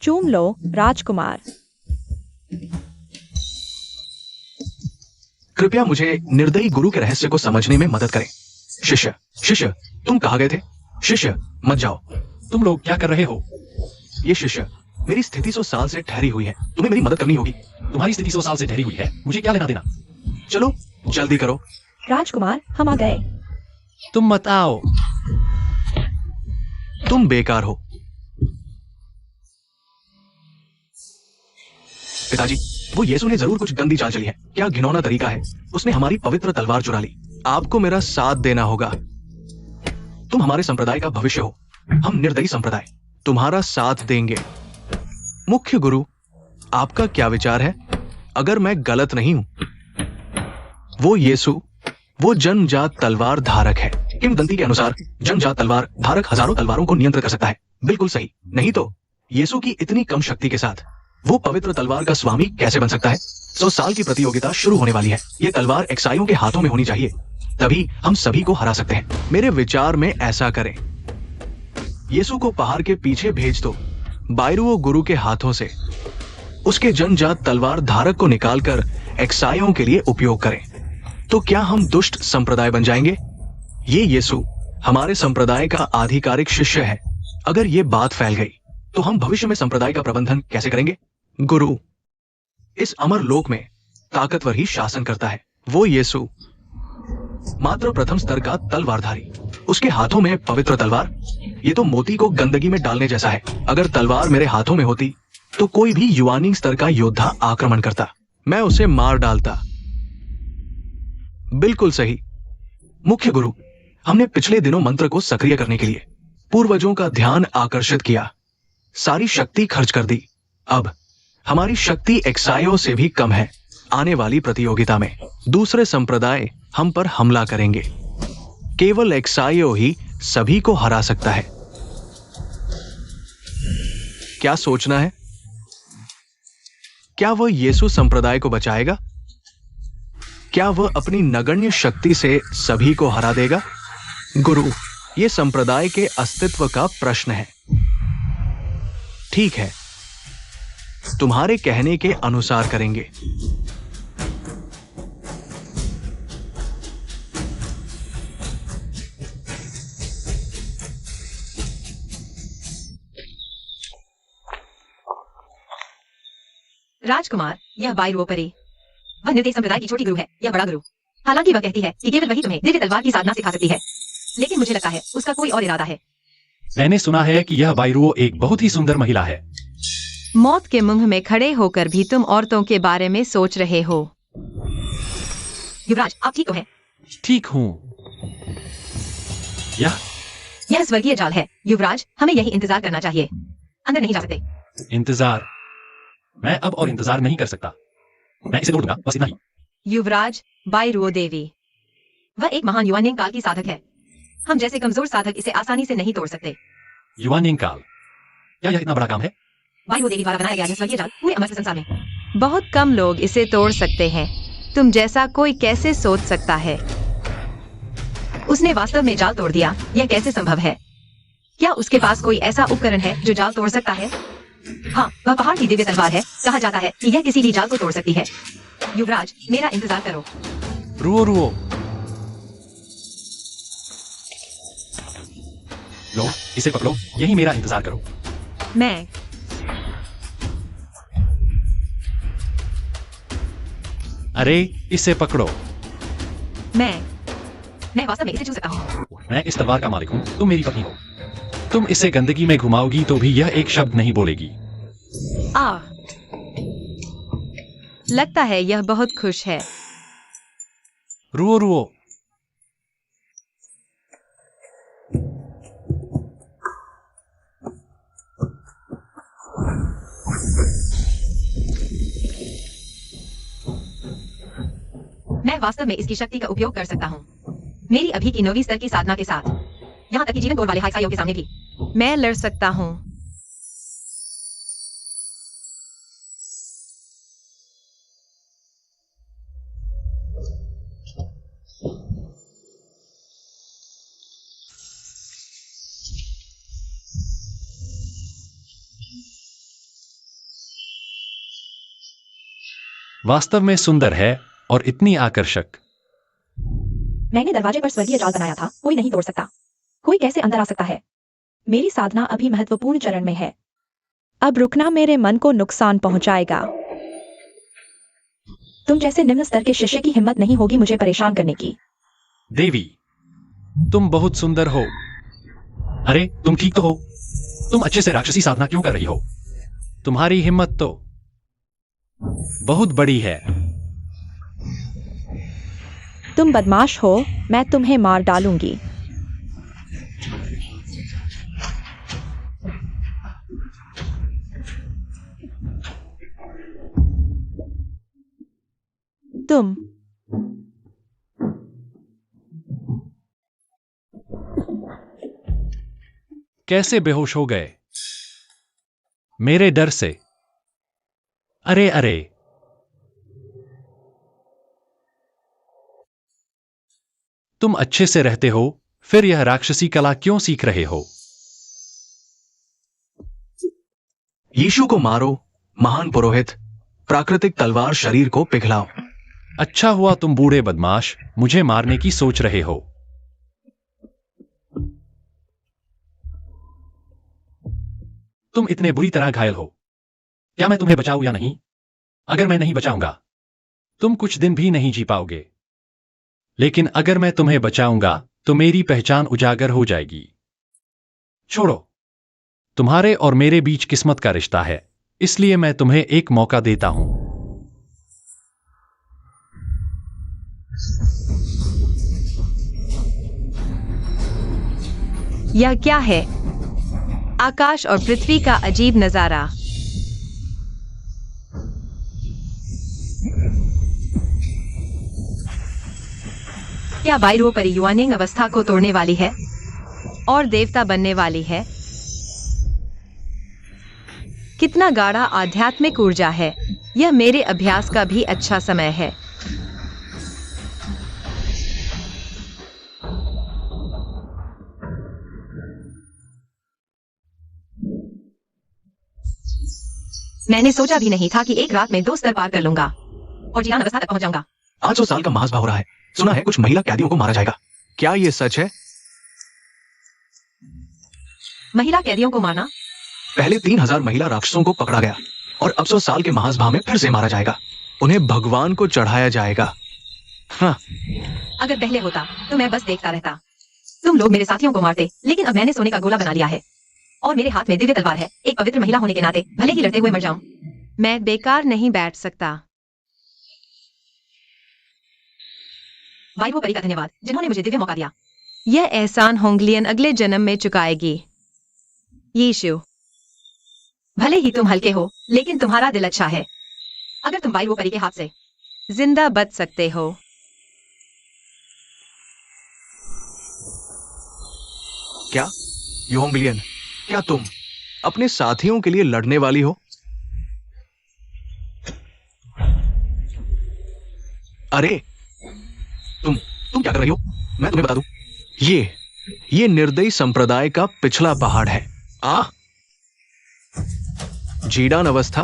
चूम लो राजकुमार। कृपया मुझे निर्दयी गुरु के रहस्य को समझने में मदद करें। शिष्य, शिष्य, तुम कहाँ गए थे? शिष्य, मत जाओ। तुम लोग क्या कर रहे हो? ये शिष्य, मेरी स्थिति 100 साल से ठहरी हुई है। तुम्हें मेरी मदद करनी होगी। तुम्हारी स्थिति 100 साल से ठहरी हुई है, मुझे क्या लेना देना? चलो जल्दी करो। राजकुमार, हम आ गए। तुम मत आओ। तुम बेकार हो। पिताजी, वो यीशु ने जरूर कुछ गंदी चाल चली है। क्या घिनौना तरीका है। उसने हमारी पवित्र तलवार चुरा ली। आपको मेरा साथ देना होगा। तुम हमारे संप्रदाय का भविष्य हो। हम निर्दयी संप्रदाय तुम्हारा साथ देंगे। मुख्य गुरु, आपका क्या विचार है? अगर मैं गलत नहीं हूं, वो यीशु वो जन्मजात तलवार धारक है। किंवदंती के अनुसार जन्मजात तलवार धारक हजारों तलवारों को नियंत्रित कर सकता है। बिल्कुल सही। नहीं तो यीशु की इतनी कम शक्ति के साथ वो पवित्र तलवार का स्वामी कैसे बन सकता है? 100 साल की प्रतियोगिता शुरू होने वाली है। ये तलवार ईसाइयों के हाथों में होनी चाहिए, तभी हम सभी को हरा सकते हैं। मेरे विचार में ऐसा करें, यीशु को पहाड़ के पीछे भेज दो, बायरुओ गुरु के हाथों से उसके जन्मजात तलवार धारक को निकालकर ईसाइयों के लिए उपयोग करें। तो क्या हम दुष्ट संप्रदाय बन जाएंगे? ये यीशु हमारे संप्रदाय का आधिकारिक शिष्य है। अगर ये बात फैल गई तो हम भविष्य में संप्रदाय का प्रबंधन कैसे करेंगे? गुरु, इस अमर लोक में ताकतवर ही शासन करता है। वो यीशु, मात्र प्रथम स्तर का तलवारधारी, उसके हाथों में पवित्र तलवार। ये तो मोती को गंदगी में डालने जैसा है। अगर तलवार मेरे हाथों में होती तो कोई भी युवानी स्तर का योद्धा आक्रमण करता, मैं उसे मार डालता। बिल्कुल सही मुख्य गुरु, हमने पिछले दिनों मंत्र को सक्रिय करने के लिए पूर्वजों का ध्यान आकर्षित किया, सारी शक्ति खर्च कर दी। अब हमारी शक्ति एक्सायो से भी कम है। आने वाली प्रतियोगिता में दूसरे संप्रदाय हम पर हमला करेंगे। केवल एक्सायो ही सभी को हरा सकता है। क्या सोचना है? क्या वह यीशु संप्रदाय को बचाएगा? क्या वह अपनी नगण्य शक्ति से सभी को हरा देगा? गुरु, यह संप्रदाय के अस्तित्व का प्रश्न है। ठीक है, तुम्हारे कहने के अनुसार करेंगे। राजकुमार, यह बायरोपरी, वह निर्देश संप्रदाय की छोटी गुरु है, यह बड़ा गुरु। हालांकि वह कहती है कि केवल वही तुम्हें दिव्य तलवार की साधना सिखा सकती है, लेकिन मुझे लगता है उसका कोई और इरादा है। मैंने सुना है कि यह बायरुओ एक बहुत ही सुंदर महिला है। मौत के मुंह में खड़े होकर भी तुम औरतों के बारे में सोच रहे हो। युवराज, आप ठीक तो हैं? ठीक हूँ। यह स्वर्गीय जाल है युवराज, हमें यही इंतजार करना चाहिए, अंदर नहीं जा सकते। इंतजार? मैं अब और इंतजार नहीं कर सकता, मैं इसे तोड़ दूंगा, बस इतना ही। युवराज, बायरुओ देवी, वह एक महान युवानिंग काल की साधक है। हम जैसे कमजोर साधक इसे आसानी से नहीं तोड़ सकते। युवानिंग काल? क्या यह इतना बड़ा काम है? बायरुओ देवी द्वारा बनाया गया यह स्वर्गीय जाल पूरे अमर संसार में बहुत कम लोग इसे तोड़ सकते हैं। तुम जैसा कोई कैसे सोच सकता है? उसने वास्तव में जाल तोड़ दिया, यह कैसे संभव है? क्या उसके पास कोई ऐसा उपकरण है जो जाल तोड़ सकता है? हाँ, वह पहाड़ की दिव्य तलवार है। कहा जाता है कि यह किसी भी जाल को तोड़ सकती है। युवराज, मेरा इंतजार करो। रुओ रुओ, लो इसे पकड़ो, यही मेरा इंतजार करो। मैं अरे इसे पकड़ो। मैं वास्तव में इसे छू सकता हूँ। मैं इस तलवार का मालिक हूँ, तुम मेरी पत्नी हो। तुम इसे गंदगी में घुमाओगी तो भी यह एक शब्द नहीं बोलेगी। लगता है यह बहुत खुश है। रुओ रुओ, मैं वास्तव में इसकी शक्ति का उपयोग कर सकता हूँ, मेरी अभी की 9वीं स्तर की साधना के साथ, यहाँ तक कि जीवन तोड़ वाले हाइसाइयों के सामने भी। मैं लड़ सकता हूँ। वास्तव में सुंदर है और इतनी आकर्षक। मैंने दरवाजे पर स्वर्गीय जाल बनाया था, कोई नहीं तोड़ सकता। कोई कैसे अंदर आ सकता है? मेरी साधना अभी महत्वपूर्ण चरण में है। अब रुकना मेरे मन को नुकसान पहुंचाएगा। तुम जैसे निम्न स्तर के शिष्य की हिम्मत नहीं होगी मुझे परेशान करने की। देवी, तुम बहुत सुंदर हो। अरे तुम ठीक तो हो? तुम अच्छे से राक्षसी साधना क्यों कर रही हो? तुम्हारी हिम्मत तो बहुत बड़ी है। तुम बदमाश हो, मैं तुम्हें मार डालूंगी। तुम कैसे बेहोश हो गए? मेरे डर से? अरे अरे, तुम अच्छे से रहते हो, फिर यह राक्षसी कला क्यों सीख रहे हो? यीशु को मारो, महान पुरोहित। प्राकृतिक तलवार शरीर को पिघलाओ। अच्छा हुआ तुम बूढ़े बदमाश मुझे मारने की सोच रहे हो। तुम इतने बुरी तरह घायल हो। क्या मैं तुम्हें बचाऊं या नहीं? अगर मैं नहीं बचाऊंगा तुम कुछ दिन भी नहीं जी पाओगे, लेकिन अगर मैं तुम्हें बचाऊंगा तो मेरी पहचान उजागर हो जाएगी। छोड़ो, तुम्हारे और मेरे बीच किस्मत का रिश्ता है, इसलिए मैं तुम्हें एक मौका देता हूं। यह क्या है? आकाश और पृथ्वी का अजीब नजारा। क्या बाइरो परी युवानिंग अवस्था को तोड़ने वाली है और देवता बनने वाली है? कितना गाढ़ा आध्यात्मिक ऊर्जा है। यह मेरे अभ्यास का भी अच्छा समय है। मैंने सोचा भी नहीं था कि एक रात में 2 स्तर पार कर लूंगा और जीवन अवस्था तक पहुंच जाऊंगा। 500 साल का महासभा हो रहा है। सुना है कुछ महिला कैदियों को मारा जाएगा। क्या ये सच है? महिला कैदियों को मारना? पहले 3000 महिला राक्षसों को पकड़ा गया और अब 100 साल के महासभा में फिर से मारा जाएगा। उन्हें भगवान को चढ़ाया जाएगा। हाँ। अगर पहले होता तो मैं बस देखता रहता। तुम लोग मेरे साथियों को मारते, लेकिन अब मैंने सोने का गोला बना लिया है और मेरे हाथ में दिव्य तलवार है। एक पवित्र महिला होने के नाते भले ही लड़ते हुए मर जाऊं। मैं बेकार नहीं बैठ सकता। बाइरो परी का धन्यवाद जिन्होंने मुझे दिव्य मौका दिया। यह एहसान होंगलियन अगले जन्म में चुकाएगी। यीशु, भले ही तुम हल्के हो, लेकिन तुम्हारा दिल अच्छा है। अगर तुम बाइरो परी के हाथ से जिंदा बच सकते हो। क्या योंगलियन, क्या तुम अपने साथियों के लिए लड़ने वाली हो? अरे तुम क्या कर रही हो? मैं तुम्हें बता दूं, ये निर्दयी संप्रदाय का पिछला पहाड़ है। जीडान अवस्था।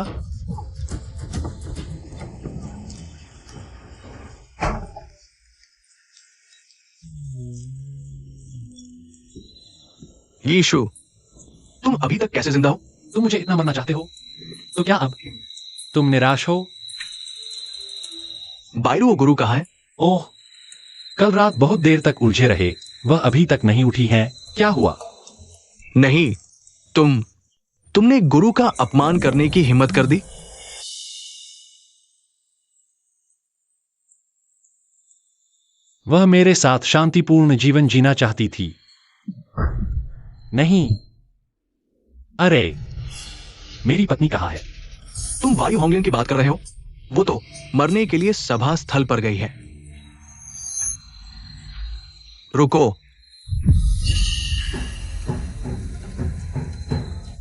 यीशु, तुम अभी तक कैसे जिंदा हो? तुम मुझे इतना मरना चाहते हो तो क्या अब तुम निराश हो? बाइरो गुरु कहाँ है? ओह, कल रात बहुत देर तक उलझे रहे, वह अभी तक नहीं उठी है। क्या हुआ? नहीं, तुमने गुरु का अपमान करने की हिम्मत कर दी। वह मेरे साथ शांतिपूर्ण जीवन जीना चाहती थी। नहीं। अरे, मेरी पत्नी कहाँ है? तुम वायु होंगलियन की बात कर रहे हो? वो तो मरने के लिए सभा स्थल पर गई है। रुको,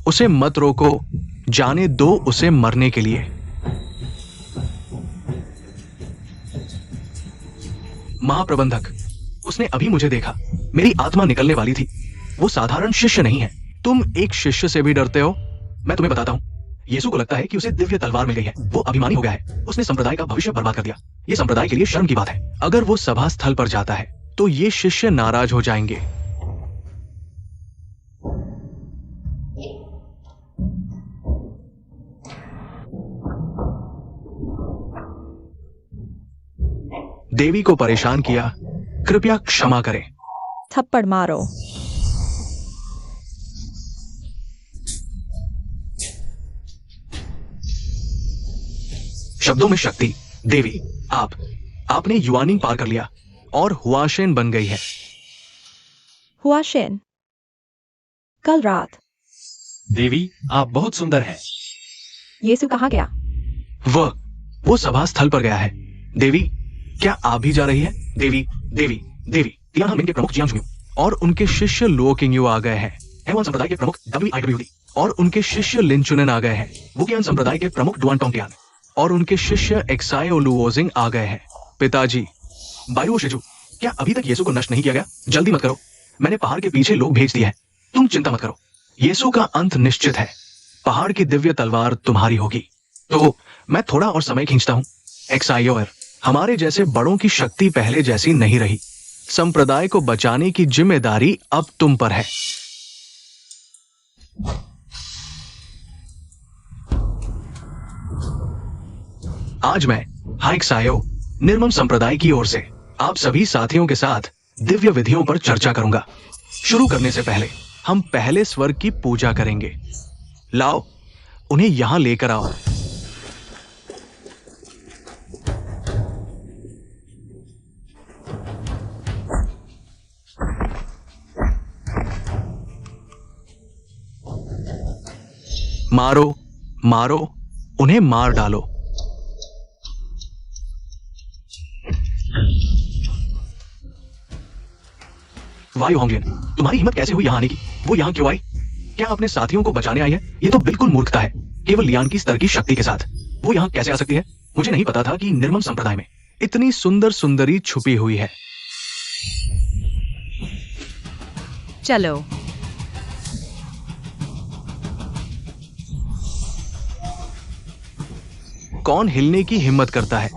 उसे मत रोको, जाने दो उसे मरने के लिए। महाप्रबंधक, उसने अभी मुझे देखा। मेरी आत्मा निकलने वाली थी। वो साधारण शिष्य नहीं है। तुम एक शिष्य से भी डरते हो? मैं तुम्हें बताता हूं, यीशु को लगता है कि उसे दिव्य तलवार मिल गई है। वो अभिमानी हो गया है। उसने संप्रदाय का भविष्य बर्बाद कर दिया। ये संप्रदाय के लिए शर्म की बात है। अगर वो सभा स्थल पर जाता है तो ये शिष्य नाराज हो जाएंगे। देवी को परेशान किया, कृपया क्षमा करें। थप्पड़ मारो। शब्दों में शक्ति। देवी, आपने युवानिंग पार कर लिया और हुआशेन बन गई है। हुआशेन, कल रात। देवी, आप बहुत सुंदर हैं। यीशु कहाँ गया? वो सभा स्थल पर गया है। देवी, क्या आप भी जा रही है? देवी, तियानहामेन के प्रमुख जियांग जुंग और उनके शिष्य लुओ किंगयू आ गए हैं। हेवन संप्रदाय के प्रमुख WIWD और उनके शिष्य लिनचुनन आ गए हैं। वुकियान संप्रदाय के प्रमुख डुआन टोंगटियान और उनके शिष्य एक्सायो लुओजिंग आ गए हैं। पिताजी, बाइरो शिजू, क्या अभी तक यीशु को नष्ट नहीं किया गया? जल्दी मत करो, मैंने पहाड़ के पीछे लोग भेज दिए हैं। तुम चिंता मत करो, यीशु का अंत निश्चित है। पहाड़ की दिव्य तलवार तुम्हारी होगी। तो मैं थोड़ा और समय खींचता हूं। एक्सायोर, हमारे जैसे बड़ों की शक्ति पहले जैसी नहीं रही। संप्रदाय को बचाने की जिम्मेदारी अब तुम पर है। आज मैं हाइक सायो निर्मम संप्रदाय की ओर से आप सभी साथियों के साथ दिव्य विधियों पर चर्चा करूंगा। शुरू करने से पहले हम पहले स्वर्ग की पूजा करेंगे। लाओ, उन्हें यहां लेकर आओ। मारो, मारो, उन्हें मार डालो। वायु होंगलियन, तुम्हारी हिम्मत कैसे हुई यहां आने की? वो यहां क्यों आई? क्या अपने साथियों को बचाने आई है? ये तो बिल्कुल मूर्खता है। केवल लियान की स्तर की शक्ति के साथ वो यहां कैसे आ सकती है? मुझे नहीं पता था कि निर्मम संप्रदाय में इतनी सुंदर सुंदरी छुपी हुई है। चलो। कौन हिलने की हिम्मत करता है?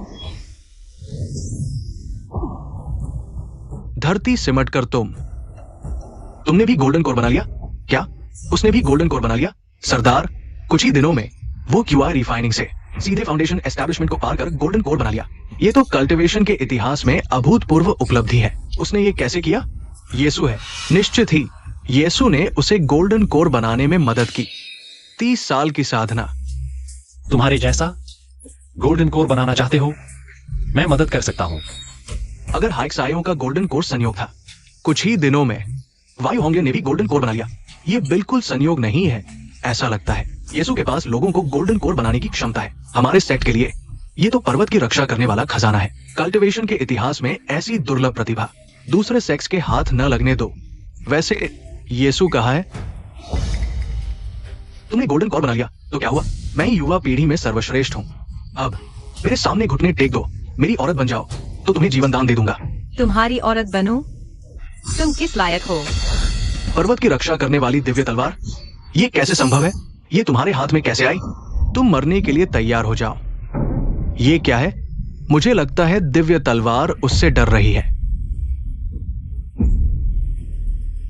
धरती सिमट कर तुमने भी गोल्डन कोर बना लिया क्या? उसने भी गोल्डन कोर बना लिया? सरदार, कुछ ही दिनों में वो क्यूआई रिफाइनिंग से सीधे फाउंडेशन एस्टैब्लिशमेंट को पार कर गोल्डन कोर बना लिया। ये तो कल्टीवेशन के इतिहास में अभूतपूर्व उपलब्धि है। उसने ये कैसे किया? यीशु है। निश्चित ही यीशु ने उसे गोल्डन कोर बनाने में मदद की। 30 साल की साधना। तुम्हारे जैसा गोल्डन कोर बनाना चाहते हो? मैं मदद कर सकता हूं। अगर हाइक सायों का गोल्डन कोर संयोग था, कुछ ही दिनों में वायु होंगलियन ने भी गोल्डन कोर बना लिया। ये बिल्कुल संयोग नहीं है, ऐसा लगता है यीशु के पास लोगों को गोल्डन कोर बनाने की क्षमता है। हमारे सेट के लिए ये तो पर्वत की रक्षा करने वाला खजाना है। कल्टीवेशन के इतिहास में ऐसी दुर्लभ प्रतिभा दूसरे सेक्स के हाथ न लगने दो। वैसे यीशु कहा है, तुमने गोल्डन कोर बना लिया तो क्या हुआ? मैं ही युवा पीढ़ी में सर्वश्रेष्ठ हूं। अब मेरे सामने घुटने टेक दो, मेरी औरत बन जाओ तो तुम्हें जीवन दान दे दूंगा। तुम्हारी औरत बनूं? तुम किस लायक हो? पर्वत की रक्षा करने वाली दिव्य तलवार, ये कैसे संभव है? ये तुम्हारे हाथ में कैसे आई? तुम मरने के लिए तैयार हो जाओ। ये क्या है? मुझे लगता है दिव्य तलवार उससे डर रही है।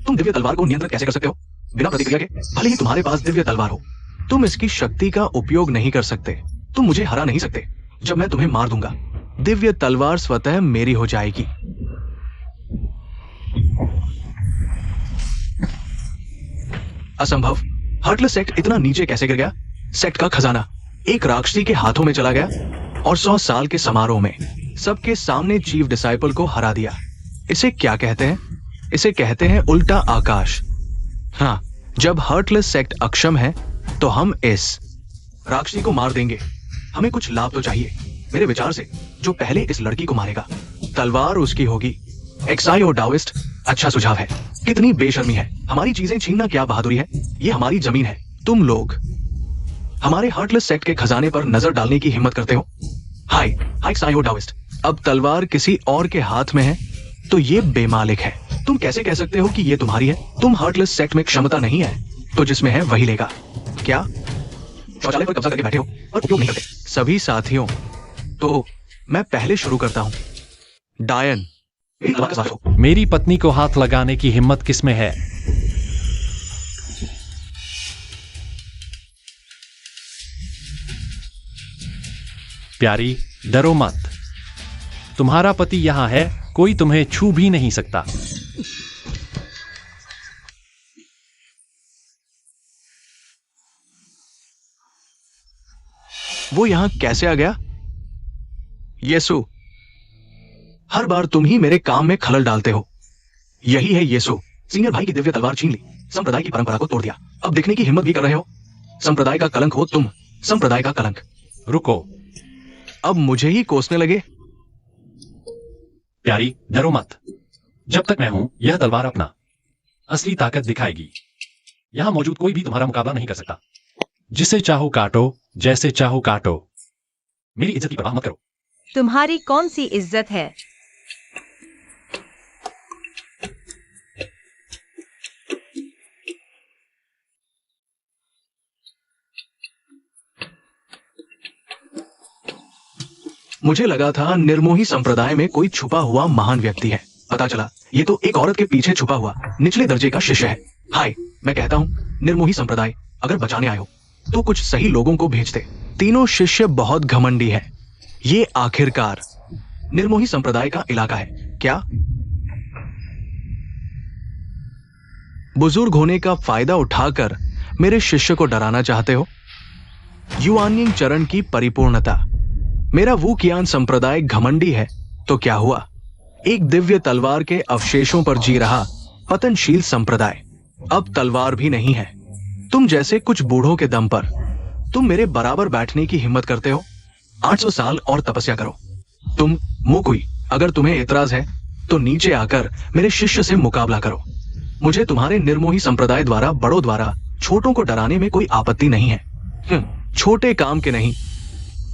तुम दिव्य तलवार को नियंत्रित कैसे कर सकते हो बिना प्रतिक्रिया के? भले ही तुम्हारे पास दिव्य तलवार हो, तुम इसकी शक्ति का उपयोग नहीं कर सकते। तुम मुझे हरा नहीं सकते जब मैं तुम्हें मार दूंगा। दिव्य तलवार स्वतः मेरी हो जाएगी। असंभव। हार्टलेस सेक्ट इतना नीचे कैसे गिर गया? सेक्ट का खजाना एक राक्षसी के हाथों में चला गया और 100 साल के समारोह में सबके सामने चीफ डिसाइपल को हरा दिया। इसे क्या कहते हैं? इसे कहते हैं उल्टा आकाश। हाँ, जब हार्टलेस सेक्ट अक्षम है तो हम इस राक्षसी को मार देंगे। हमें कुछ लाभ तो चाहिए। मेरे विचार से जो पहले इस लड़की को मारेगा तलवार उसकी होगी। एक्साइओ डाओइस्ट, अच्छा सुझाव है। कितनी बेशर्मी है। हमारी चीजें छीनना क्या बहादुरी है? ये हमारी जमीन है। तुम लोग हमारे हार्टलेस सेक्ट के खजाने पर नजर डालने की हिम्मत करते हो? हाय एक्साइओ डाओइस्ट, अब तलवार किसी और के हाथ में है तो ये बेमालिक है। तुम कैसे कह सकते हो कि ये तुम्हारी है? तुम हार्टलेस सेक्ट में क्षमता नहीं है तो जिसमें है वही लेगा। क्या शौचालय पर कब्जा करके बैठे हो और उपयोग नहीं करते? सभी साथियों, तो मैं पहले शुरू करता हूं। डायन, मेरी तलवार के साथ हो। मेरी पत्नी को हाथ लगाने की हिम्मत किसमें है? प्यारी, डरो मत। तुम्हारा पति यहां है, कोई तुम्हें छू भी नहीं सकता। वो यहां कैसे आ गया? यीशु, हर बार तुम ही मेरे काम में खलल डालते हो। यही है यीशु। सीनियर भाई की दिव्य तलवार छीन ली, संप्रदाय की परंपरा को तोड़ दिया। अब दिखने की हिम्मत भी कर रहे हो। संप्रदाय का कलंक हो तुम, संप्रदाय का कलंक। रुको। अब मुझे ही कोसने लगे। प्यारी, डरो मत। जब तक मैं हूं, यह तलवार अपना असली ताकत दिखाएगी। यहां मौजूद कोई भी तुम्हारा मुकाबला नहीं कर सकता। जिसे चाहो काटो, जैसे चाहो काटो। मेरी इज्जत की परवाह मत करो। तुम्हारी कौन सी इज्जत है? मुझे लगा था निर्मोही संप्रदाय में कोई छुपा हुआ महान व्यक्ति है। पता चला ये तो एक औरत के पीछे छुपा हुआ निचले दर्जे का शिष्य है। हाय, मैं कहता हूँ निर्मोही संप्रदाय, अगर बचाने आए हो तो कुछ सही लोगों को भेजते। तीनों शिष्य बहुत घमंडी है। ये आखिरकार निर्मोही संप्रदाय का इलाका है क्या? बुजुर्ग होने का फायदा उठाकर मेरे शिष्य को डराना चाहते हो? युआनिंग चरण की परिपूर्णता। मेरा वुकियान संप्रदाय घमंडी है तो क्या हुआ? एक दिव्य तलवार के अवशेषों पर जी रहा पतनशील संप्रदाय अब तलवार भी नहीं है। तुम जैसे कुछ बूढ़ों के दम पर तुम मेरे बराबर बैठने की हिम्मत करते हो? 800 साल और तपस्या करो। तुम मोकुई, अगर तुम्हें एतराज है तो नीचे आकर मेरे शिष्य से मुकाबला करो। मुझे तुम्हारे निर्मोही संप्रदाय द्वारा बड़ों द्वारा छोटों को डराने में कोई आपत्ति नहीं है। छोटे काम के नहीं,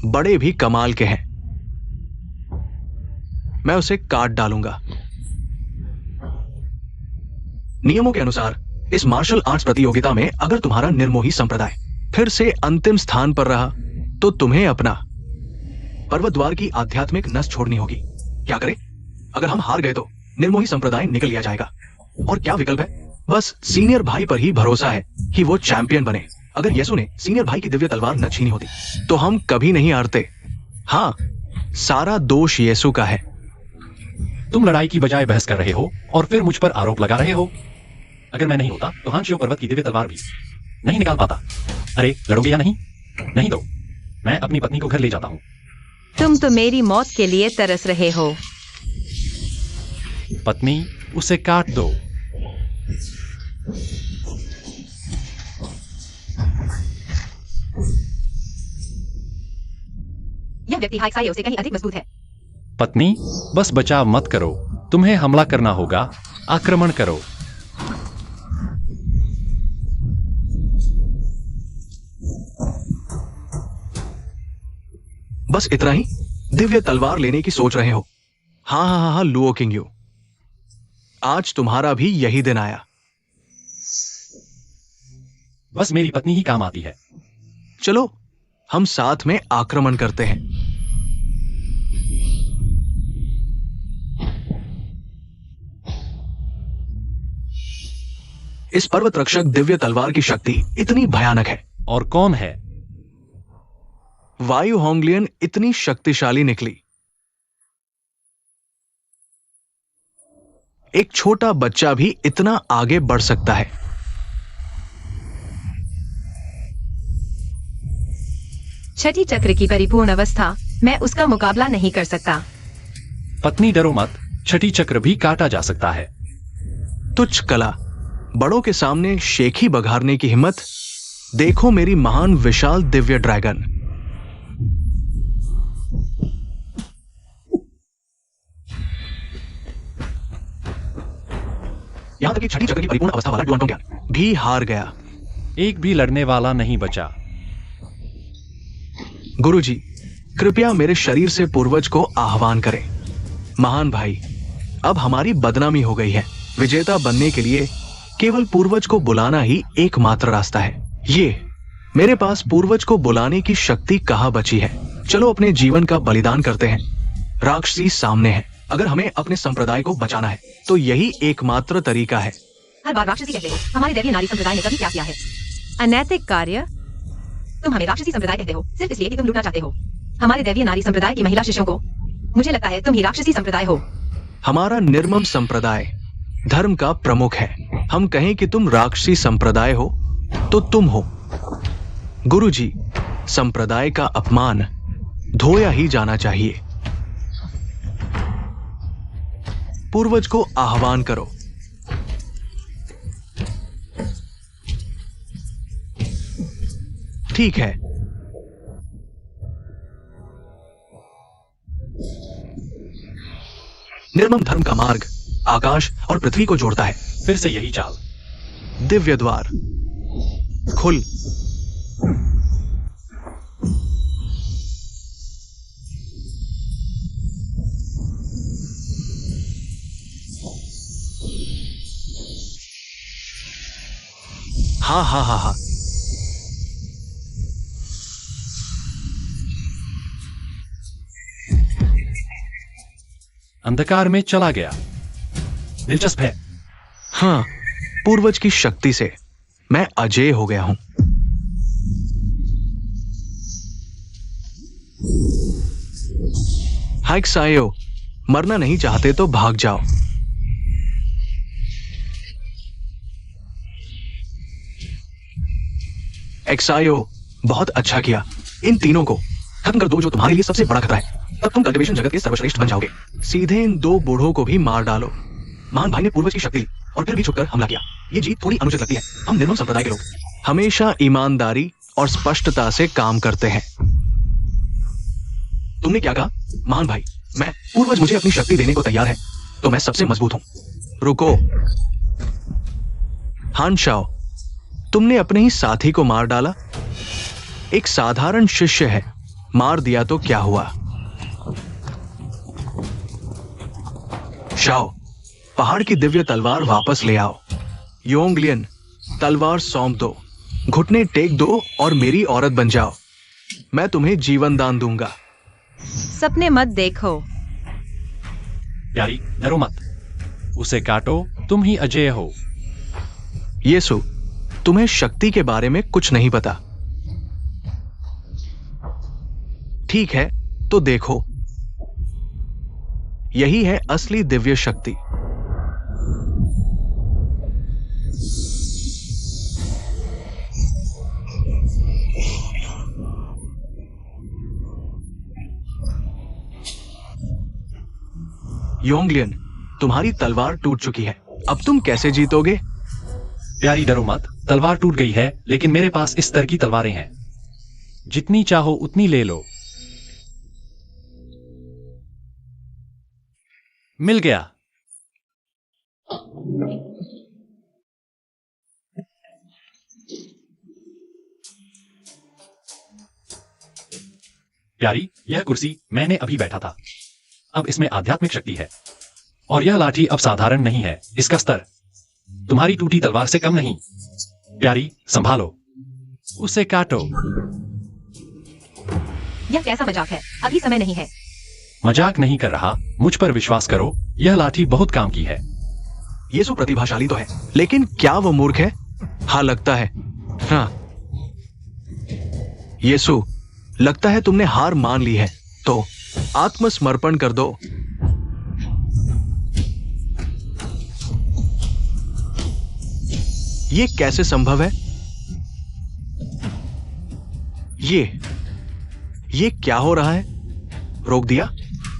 बड़े भी कमाल के हैं। मैं उसे काट डालूंगा। नियमों के अनुसार इस मार्शल आर्ट्स प्रतियोगिता में अगर तुम्हारा निर्मोही संप्रदाय फिर से अंतिम स्थान पर रहा तो तुम्हें अपना पर्वत द्वार की आध्यात्मिक नस छोड़नी होगी। क्या करें? अगर हम हार गए तो निर्मोही संप्रदाय निकल लिया जाएगा। और क्या विकल्प है? बस सीनियर भाई पर ही भरोसा है कि वो चैंपियन बने। अगर येसु ने सीनियर भाई की दिव्य तलवार न छीनी होती तो हम कभी नहीं हारते। हाँ, सारा दोष येसु का है। तुम लड़ाई की बजाय बहस कर रहे हो और फिर मुझ पर आरोप लगा रहे हो। अगर मैं नहीं होता तो हांशियो पर्वत की दिव्य तलवार भी नहीं निकाल पाता। अरे लड़ोगे या नहीं? नहीं तो मैं अपनी पत्नी को घर ले जाता हूँ। तुम तो मेरी मौत के लिए तरस रहे हो। पत्नी, उसे काट दो। यह व्यक्ति हाइक्साइयो से कहीं अधिक मजबूत है। पत्नी, बस बचाव मत करो। तुम्हें हमला करना होगा। आक्रमण करो। बस इतना ही? दिव्य तलवार लेने की सोच रहे हो? हाँ हाँ हाँ हाँ, लुओ किंग्यू, आज तुम्हारा भी यही दिन आया। बस मेरी पत्नी ही काम आती है। चलो हम साथ में आक्रमण करते हैं। इस पर्वत रक्षक दिव्य तलवार की शक्ति इतनी भयानक है। और कौन है? वायु होंगलियन इतनी शक्तिशाली निकली। एक छोटा बच्चा भी इतना आगे बढ़ सकता है। छठी चक्र की परिपूर्ण अवस्था, मैं उसका मुकाबला नहीं कर सकता। पत्नी डरो मत, छठी चक्र भी काटा जा सकता है। तुच्छ कला, बड़ों के सामने शेखी बघारने की हिम्मत। देखो मेरी महान विशाल दिव्य ड्रैगन। यहां तक कि छठी चक्र की परिपूर्ण अवस्था वाला डुआनटोंग भी हार गया। एक भी लड़ने वाला नहीं बचा। गुरुजी, कृपया मेरे शरीर से पूर्वज को आह्वान करें। महान भाई, अब हमारी बदनामी हो गई है। विजेता बनने के लिए केवल पूर्वज को बुलाना ही एकमात्र रास्ता है। ये मेरे पास पूर्वज को बुलाने की शक्ति कहां बची है? चलो अपने जीवन का बलिदान करते हैं। राक्षसी सामने है। अगर हमें अपने संप्रदाय को बचाना है तो यही एकमात्र तरीका है। हर बार राक्षसी कहते हो। हमारे दैवीय नारी संप्रदाय ने कभी क्या किया है? अनैतिक कार्य। तुम हमें राक्षसी संप्रदाय कहते हो सिर्फ इसलिए कि तुम लूटना चाहते हो हमारे दैवीय नारी संप्रदाय की महिला शिष्यों को। मुझे लगता है तुम ही राक्षसी संप्रदाय हो। हमारा निर्मम संप्रदाय धर्म का प्रमुख है। हम कहें कि तुम राक्षसी संप्रदाय हो तो तुम हो। गुरुजी, संप्रदाय का अपमान धोया ही जाना चाहिए। पूर्वज को आह्वान करो। ठीक है। निर्मम धर्म का मार्ग आकाश और पृथ्वी को जोड़ता है। फिर से यही चाल। दिव्य द्वार खुल। हाँ हाँ हाँ हाँ, अंधकार में चला गया। दिलचस्प है। हाँ, पूर्वज की शक्ति से मैं अजेय हो गया हूं। हाइक सायो, मरना नहीं चाहते तो भाग जाओ। एक्सायो, बहुत अच्छा किया। इन तीनों को खत्म कर दो जो तुम्हारे लिए सबसे बड़ा खतरा है। तब तुम कल्टीवेशन जगत के सर्वश्रेष्ठ बन जाओगे। सीधे इन दो बूढ़ों को भी मार डालो। महान भाई ने पूर्वज की शक्ति ली और फिर भी छुपकर हमला किया। ये जीत थोड़ी अनुचित लगती है। हम निर्मम संप्रदाय के लोग हमेशा ईमानदारी और स्पष्टता से काम करते हैं। तुमने क्या कहा? महान भाई, मैं पूर्वज मुझे अपनी शक्ति देने को तैयार है तो मैं सबसे मजबूत हूं। रुको। हान शाओ, तुमने अपने ही साथी को मार डाला। एक साधारण शिष्य है, मार दिया तो क्या हुआ? शाओ, पहाड़ की दिव्य तलवार वापस ले आओ। योंगलियन, तलवार सौंप दो, घुटने टेक दो और मेरी औरत बन जाओ। मैं तुम्हें जीवन दान दूंगा। सपने मत देखो। प्यारी, डरो मत, उसे काटो, तुम ही अजेय हो। येसु, तुम्हें शक्ति के बारे में कुछ नहीं पता। ठीक है, तो देखो, यही है असली दिव्य शक्ति। योंगलियन, तुम्हारी तलवार टूट चुकी है, अब तुम कैसे जीतोगे? प्यारी, डरो मत, तलवार टूट गई है लेकिन मेरे पास इस तरह की तलवारें हैं, जितनी चाहो उतनी ले लो। मिल गया। प्यारी, यह कुर्सी मैंने अभी बैठा था। अब इसमें आध्यात्मिक शक्ति है और यह लाठी अब साधारण नहीं है। इसका स्तर तुम्हारी टूटी तलवार से कम नहीं। प्यारी, संभालो, उसे काटो। यह कैसा मजाक है? अभी समय नहीं है। मजाक नहीं कर रहा, मुझ पर विश्वास करो, यह लाठी बहुत काम की है। येसु प्रतिभाशाली तो है, लेकिन क्या वो मूर्ख है? हाँ, लगता है। हाँ येसु, लगता है तुमने हार मान ली है, तो आत्मसमर्पण कर दो। ये कैसे संभव है? ये क्या हो रहा है? रोक दिया?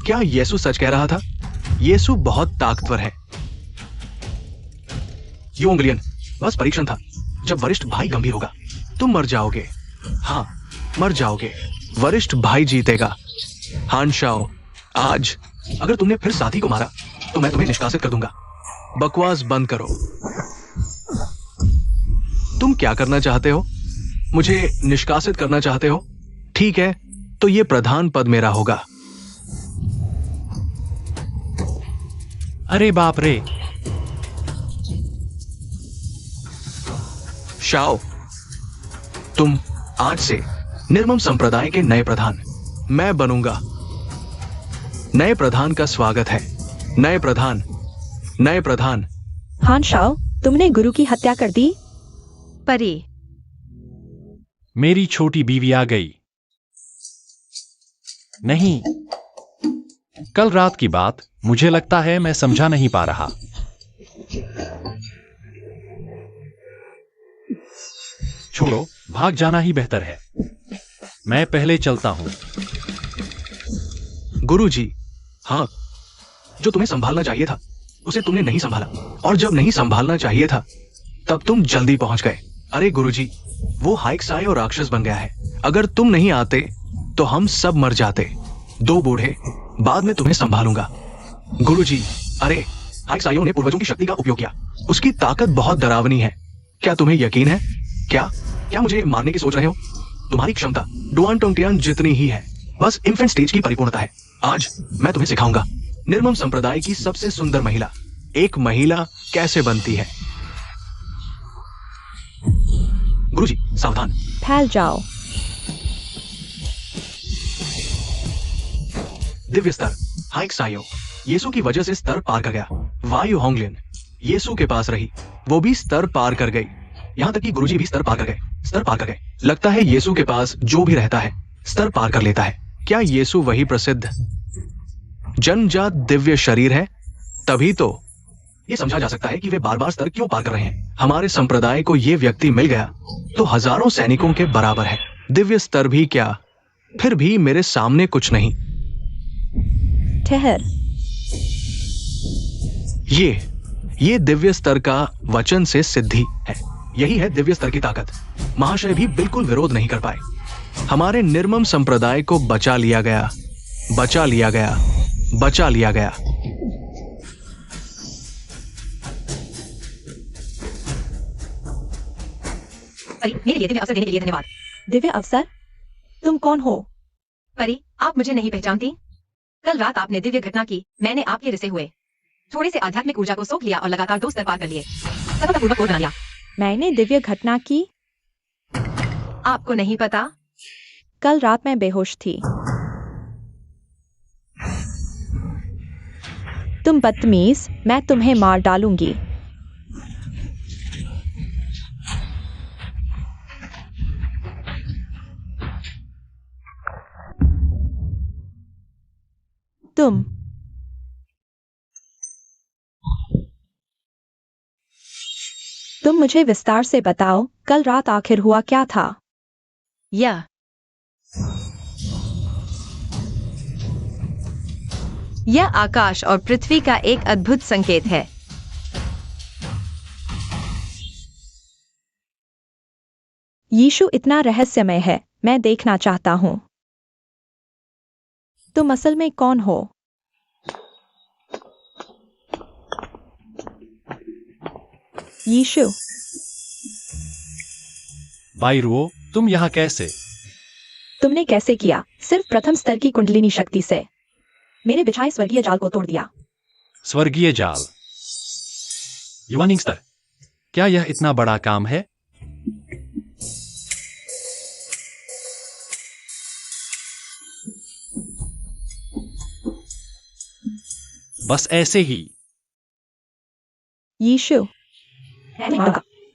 क्या येसु सच कह रहा था? येसु बहुत ताकतवर है। योंगलियन, बस परीक्षण था। जब वरिष्ठ भाई गंभीर होगा, तुम मर जाओगे। हाँ, मर जाओगे। वरिष्ठ भाई जीतेगा। हान शाओ, आज अगर तुमने फिर साथी को मारा तो मैं तुम्हें निष्कासित कर दूंगा। बकवास बंद करो। तुम क्या करना चाहते हो? मुझे निष्कासित करना चाहते हो? ठीक है, तो ये प्रधान पद मेरा होगा। अरे बाप रे! शाओ, तुम आज से निर्मम संप्रदाय के नए प्रधान। मैं बनूंगा। नए प्रधान का स्वागत है। नए प्रधान, नए प्रधान। हान शाओ, तुमने गुरु की हत्या कर दी। परी, मेरी छोटी बीवी आ गई। नहीं, कल रात की बात, मुझे लगता है मैं समझा नहीं पा रहा। छोड़ो, भाग जाना ही बेहतर है। मैं पहले चलता हूं। गुरुजी, हाँ, जो तुम्हें संभालना चाहिए था उसे तुमने नहीं संभाला, और जब नहीं संभालना चाहिए था तब तुम जल्दी पहुंच गए। अरे गुरुजी, वो हाइक सायो राक्षस बन गया है। अगर तुम नहीं आते तो हम सब मर जाते। दो बूढ़े, बाद में तुम्हें संभालूंगा। गुरुजी, अरे हाइक सायो ने पूर्वजों की शक्ति का उपयोग किया। उसकी ताकत बहुत डरावनी है। क्या तुम्हें यकीन है? क्या मुझे मारने की सोच रहे हो? तुम्हारी क्षमता डुआन टोंगटियान जितनी ही है, बस इन्फेंट स्टेज की परिपूर्णता है। आज मैं तुम्हें सिखाऊंगा निर्मम संप्रदाय की सबसे सुंदर महिला, एक महिला कैसे बनती है। गुरुजी, सावधान। फैल जाओ। दिव्य स्तर, हाइक सायो, येसु की वजह से स्तर पार कर गया। वायु होंगलियन, येसु के पास रही, वो भी स्तर पार कर गई। यहां तक कि गुरुजी भी स्तर पार कर गए। लगता है येसु के पास जो भी रहता है स्तर पार कर लेता है। क्या येसु वही प्रसिद्ध जन्मजात दिव्य शरीर है, तभी तो ये समझा जा सकता है कि वे बार बार स्तर क्यों पार कर रहे हैं। हमारे संप्रदाय को ये व्यक्ति मिल गया तो हजारों सैनिकों के बराबर है। दिव्य स्तर भी क्या, फिर भी मेरे सामने कुछ नहीं। ठहर। ये दिव्य स्तर का वचन से सिद्धि है। यही है दिव्य स्तर की ताकत। महाशय भी बिल्कुल विरोध नहीं कर पाए। हमारे निर्मम संप्रदाय को बचा लिया गया, बचा लिया गया, बचा लिया गया। परी, मेरे लिए दिव्य अवसर देने के लिए धन्यवाद। दिव्य अवसर? तुम कौन हो? परी, आप मुझे नहीं पहचानती? कल रात आपने दिव्य घटना की, मैंने आपके रिसे हुए थोड़े से आध्यात्मिक ऊर्जा को सोख लिया और लगातार 2 स्तर पार कर लिए, सफलतापूर्वक कोड बना लिया। मैंने दिव्य घटना की? आपको नहीं पता? कल रात मैं बेहोश थी। तुम बदतमीज, मैं तुम्हें मार डालूंगी। तुम मुझे विस्तार से बताओ, कल रात आखिर हुआ क्या था? यह आकाश और पृथ्वी का एक अद्भुत संकेत है। यीशु इतना रहस्यमय है, मैं देखना चाहता हूं। तुम असल में कौन हो? यीशु। भाई रुओ, तुम यहाँ कैसे? तुमने कैसे किया? सिर्फ प्रथम स्तर की कुंडलिनी शक्ति से। मेरे बिछाए स्वर्गीय जाल को तोड़ दिया। स्वर्गीय जाल? युवानिंग स्तर? क्या यह इतना बड़ा काम है? बस ऐसे ही। यीशु।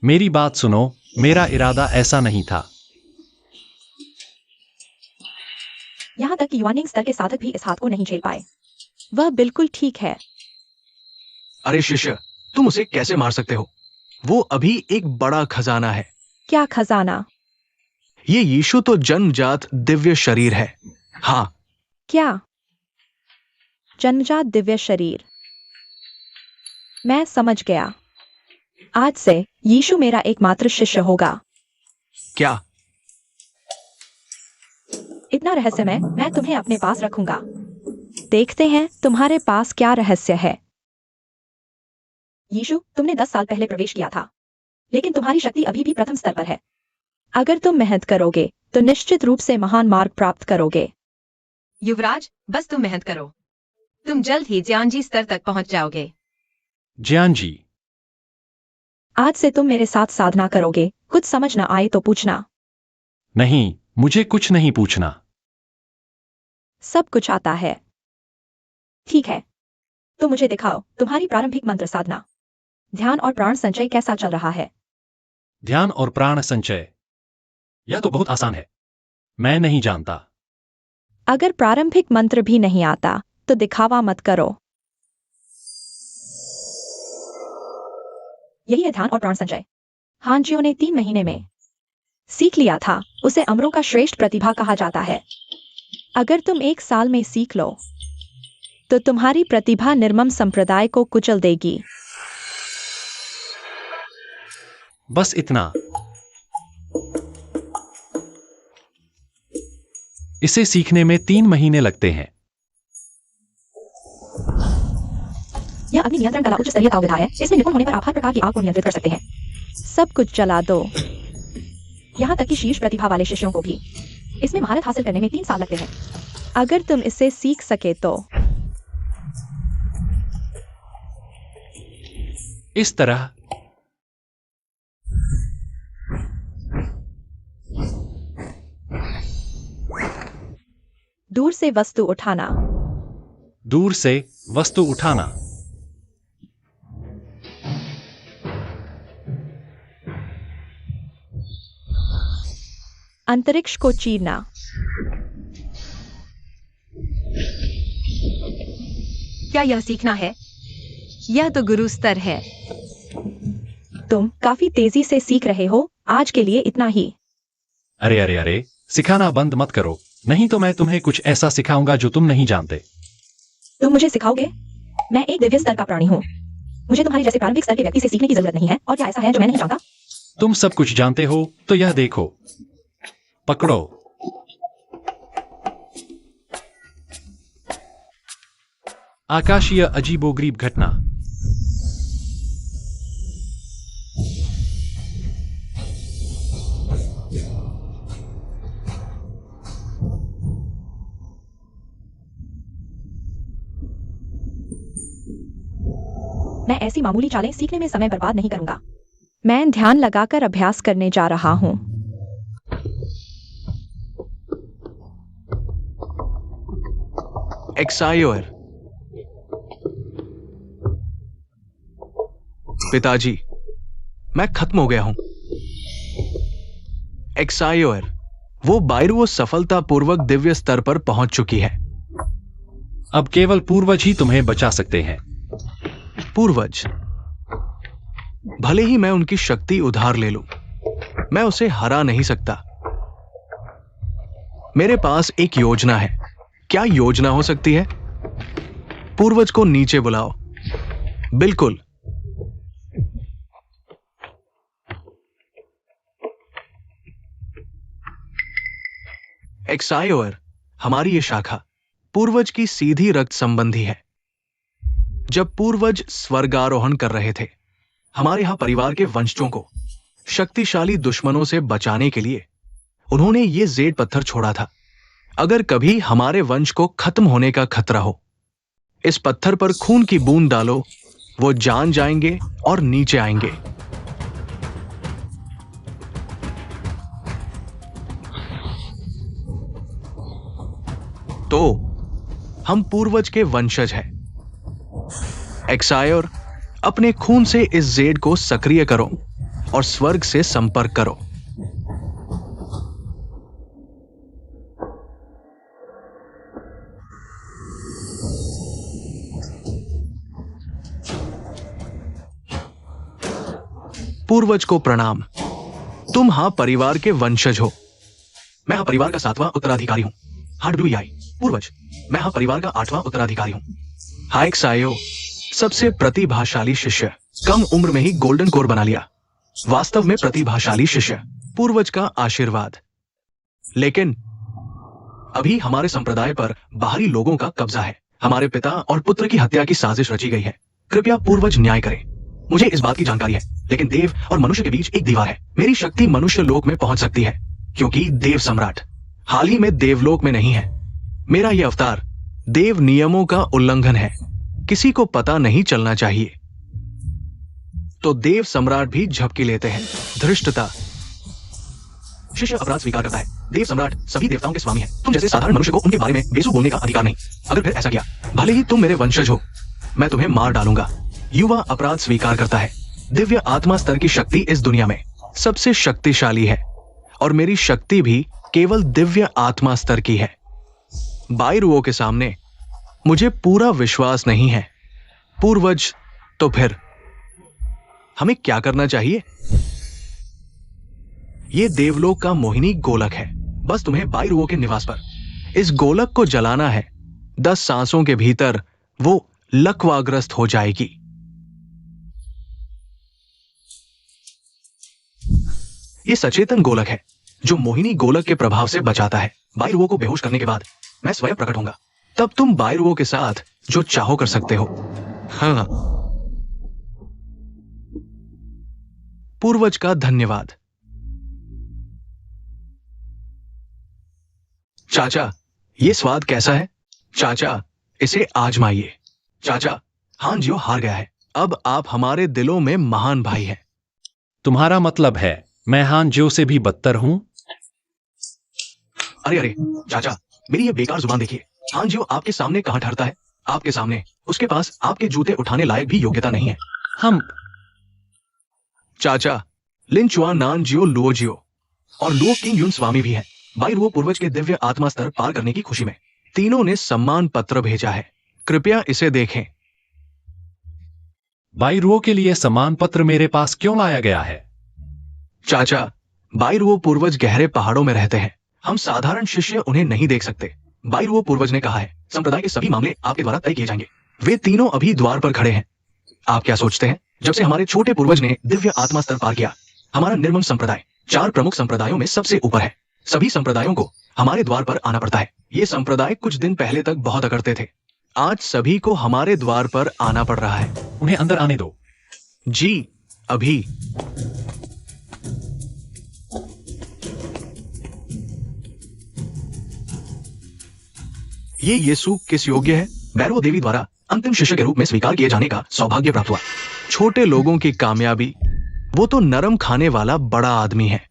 मेरी बात सुनो, मेरा इरादा ऐसा नहीं था। यहाँ तक कि युवानिंग स्तर के साधक भी इस हाथ को नहीं झेल पाए। वह बिल्कुल ठीक है। अरे शिष्य, तुम उसे कैसे मार सकते हो? वो अभी एक बड़ा खजाना है। क्या खजाना? ये यीशु तो जन्मजात दिव्य शरीर है। हाँ। क्या? जन्मजात दिव्य शरीर? मैं समझ गया। आज से यीशु मेरा एकमात्र शिष्य होगा। क्या? इतना रहस्यमय, मैं तुम्हें अपने पास रखूंगा। देखते हैं तुम्हारे पास क्या रहस्य है। यीशु, तुमने 10 साल पहले प्रवेश किया था, लेकिन तुम्हारी शक्ति अभी भी प्रथम स्तर पर है। अगर तुम मेहनत करोगे तो निश्चित रूप से महान मार्ग प्राप्त करोगे। युवराज, बस तुम मेहनत करो, तुम जल्द ही ज्ञानजी स्तर तक पहुंच जाओगे। ज्ञानजी? आज से तुम मेरे साथ साधना करोगे। कुछ समझ न आए तो पूछना। नहीं, मुझे कुछ नहीं पूछना। सब कुछ आता है। ठीक है, तो मुझे दिखाओ तुम्हारी प्रारंभिक मंत्र साधना। ध्यान और प्राण संचय कैसा चल रहा है? ध्यान और प्राण संचय? यह तो बहुत आसान है, मैं नहीं जानता। अगर प्रारंभिक मंत्र भी नहीं आता तो दिखावा मत करो। यही है ध्यान और प्राण संचय। हांजियो ने 3 महीने में सीख लिया था। उसे अमरों का श्रेष्ठ प्रतिभा कहा जाता है। अगर तुम 1 साल में सीख लो तो तुम्हारी प्रतिभा निर्मम संप्रदाय को कुचल देगी। बस इतना? इसे सीखने में 3 महीने लगते हैं। यह अग्नि नियंत्रण कला उच्च स्तरीय ताव विधा है। इसमें निपुण होने पर आप हर प्रकार की आग को नियंत्रित कर सकते हैं। सब कुछ जला दो, यहाँ तक कि शीर्ष प्रतिभा वाले शिष्यों को भी। इसमें महारत हासिल करने में 3 साल लगते हैं। अगर तुम इसे सीख सके तो। इस तरह? दूर से वस्तु उठाना। दूर से वस्तु उठाना? अंतरिक्ष को चीरना। क्या यह सीखना है? यह तो गुरु स्तर है। तुम काफी तेजी से सीख रहे हो। आज के लिए इतना ही। अरे अरे अरे, सिखाना बंद मत करो, नहीं तो मैं तुम्हें कुछ ऐसा सिखाऊंगा जो तुम नहीं जानते। तुम मुझे सिखाओगे? मैं एक दिव्य स्तर का प्राणी हूँ। मुझे तुम्हारे जैसे प्रारंभिक स्तर के व्यक्ति से सीखने की जरूरत नहीं है। और क्या ऐसा है जो मैं नहीं जानता? तुम सब कुछ जानते हो तो यह देखो, पकड़ो। आकाशीय अजीबोगरीब घटना। मैं ऐसी मामूली चालें सीखने में समय बर्बाद नहीं करूंगा। मैं ध्यान लगाकर अभ्यास करने जा रहा हूँ। एक्सायोर। पिताजी, मैं खत्म हो गया हूं। एक्सायोर, वो बायरुओ सफलतापूर्वक दिव्य स्तर पर पहुंच चुकी है। अब केवल पूर्वज ही तुम्हें बचा सकते हैं। पूर्वज? भले ही मैं उनकी शक्ति उधार ले लूं, मैं उसे हरा नहीं सकता। मेरे पास एक योजना है। क्या योजना हो सकती है? पूर्वज को नीचे बुलाओ। बिल्कुल। एक्सायोर, हमारी ये शाखा पूर्वज की सीधी रक्त संबंधी है। जब पूर्वज स्वर्गारोहण कर रहे थे, हमारे यहां परिवार के वंशजों को शक्तिशाली दुश्मनों से बचाने के लिए उन्होंने ये जेड पत्थर छोड़ा था। अगर कभी हमारे वंश को खत्म होने का खतरा हो, इस पत्थर पर खून की बूंद डालो, वो जान जाएंगे और नीचे आएंगे। तो हम पूर्वज के वंशज हैं। एक्सायोर, अपने खून से इस जेड को सक्रिय करो और स्वर्ग से संपर्क करो। पूर्वज को प्रणाम। तुम हाँ परिवार के वंशज हो। मैं हाँ परिवार का 7वां उत्तराधिकारी हूं। हाँ WEI। पूर्वज, मैं हाँ परिवार का 8वां उत्तराधिकारी हूं। हाय एक्सायो, सबसे प्रतिभाशाली शिष्य, कम उम्र में ही गोल्डन कोर बना लिया। वास्तव में प्रतिभाशाली शिष्य, पूर्वज का आशीर्वाद। लेकिन अभी हमारे संप्रदाय पर बाहरी लोगों का कब्जा है। हमारे पिता और पुत्र की हत्या की साजिश रची गई है। कृपया पूर्वज न्याय करें। मुझे इस बात की जानकारी है, लेकिन देव और मनुष्य के बीच एक दीवार है। मेरी शक्ति मनुष्य लोक में पहुंच सकती है, क्योंकि देव सम्राट हाल ही में देवलोक में नहीं है। मेरा यह अवतार देव नियमों का उल्लंघन है। किसी को पता नहीं चलना चाहिए। तो देव सम्राट भी झपकी लेते हैं। धृष्टता। शिष्य अपराध स्वीकार करता है। देव सम्राट सभी देवताओं के स्वामी है। तुम जैसे साधारण मनुष्य को उनके बारे में बेसु बोलने का अधिकार नहीं। अगर फिर ऐसा किया, भले ही तुम मेरे वंशज हो, मैं तुम्हें मार डालूंगा। युवा अपराध स्वीकार करता है। दिव्य आत्मा स्तर की शक्ति इस दुनिया में सबसे शक्तिशाली है, और मेरी शक्ति भी केवल दिव्य आत्मा स्तर की है। बायरुओं के सामने मुझे पूरा विश्वास नहीं है। पूर्वज, तो फिर हमें क्या करना चाहिए? यह देवलोक का मोहिनी गोलक है। बस तुम्हें बायरुओं के निवास पर इस गोलक को जलाना है। 10 सांसों के भीतर वो लकवाग्रस्त हो जाएगी। यह सचेतन गोलक है जो मोहिनी गोलक के प्रभाव से बचाता है। बायरुओं को बेहोश करने के बाद मैं स्वयं प्रकट होऊंगा। तब तुम बायरुओं के साथ जो चाहो कर सकते हो। हाँ। पूर्वज का धन्यवाद। चाचा, ये स्वाद कैसा है? चाचा, इसे आजमाइए। चाचा, हान जियो हार गया है। अब आप हमारे दिलों में महान भाई हैं। तुम्हारा मतलब है मैं हान ज्यो से भी बदतर हूं? अरे अरे चाचा, मेरी ये बेकार जुबान देखिए। हान जियो आपके सामने कहां ठहरता है? आपके सामने। उसके पास आपके जूते उठाने लायक भी योग्यता नहीं है। हम चाचा, लिन चुआ नान जियो लुओ जियो और लुओ किंग युन स्वामी भी हैं। बायरुओ पूर्वज के दिव्य आत्मा स्तर पार करने की खुशी में तीनों ने सम्मान पत्र भेजा है। कृपया इसे देखें। बाईरुओ के लिए सम्मान पत्र मेरे पास क्यों लाया गया है? चाचा, बाईरुओ पूर्वज गहरे पहाड़ों में रहते हैं। हम साधारण शिष्य उन्हें नहीं देख सकते। बाईरुओ पूर्वज ने कहा है, संप्रदाय के सभी मामले आपके द्वारा तय किए जाएंगे। वे तीनों अभी द्वार पर खड़े हैं। आप क्या सोचते हैं? जब से हमारे छोटे पूर्वज ने दिव्य आत्मा स्तर पार किया, हमारा निर्मम संप्रदाय 4 प्रमुख संप्रदायों में सबसे ऊपर है। सभी संप्रदायों को हमारे द्वार पर आना पड़ता है। ये संप्रदाय कुछ दिन पहले तक बहुत अकड़ते थे। आज सभी को हमारे द्वार पर आना पड़ रहा है। उन्हें अंदर आने दो। जी, अभी। ये यीशु किस योग्य है? बैरो देवी द्वारा अंतिम शिष्य के रूप में स्वीकार किए जाने का सौभाग्य प्राप्त हुआ। छोटे लोगों की कामयाबी, वो तो नरम खाने वाला बड़ा आदमी है।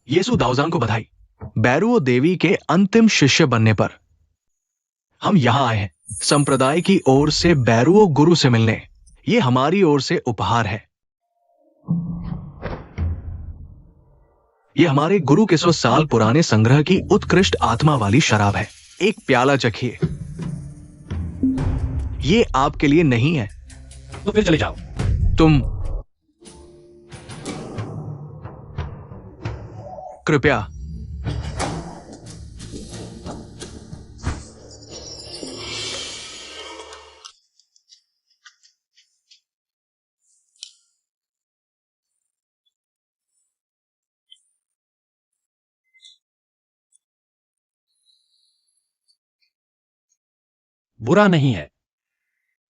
यीशु दाऊजान को बधाई। बैरो देवी के अंतिम शिष्य बनने पर हम यहां आए हैं संप्रदाय की ओर से बैरो गुरु से मिलने। ये हमारी ओर से उपहार है। ये हमारे गुरु के 100 साल पुराने संग्रह की उत्कृष्ट आत्मा वाली शराब है। एक प्याला चखिए। ये आपके लिए नहीं है। तो फिर चले जाओ। तुम कृपया। बुरा नहीं है।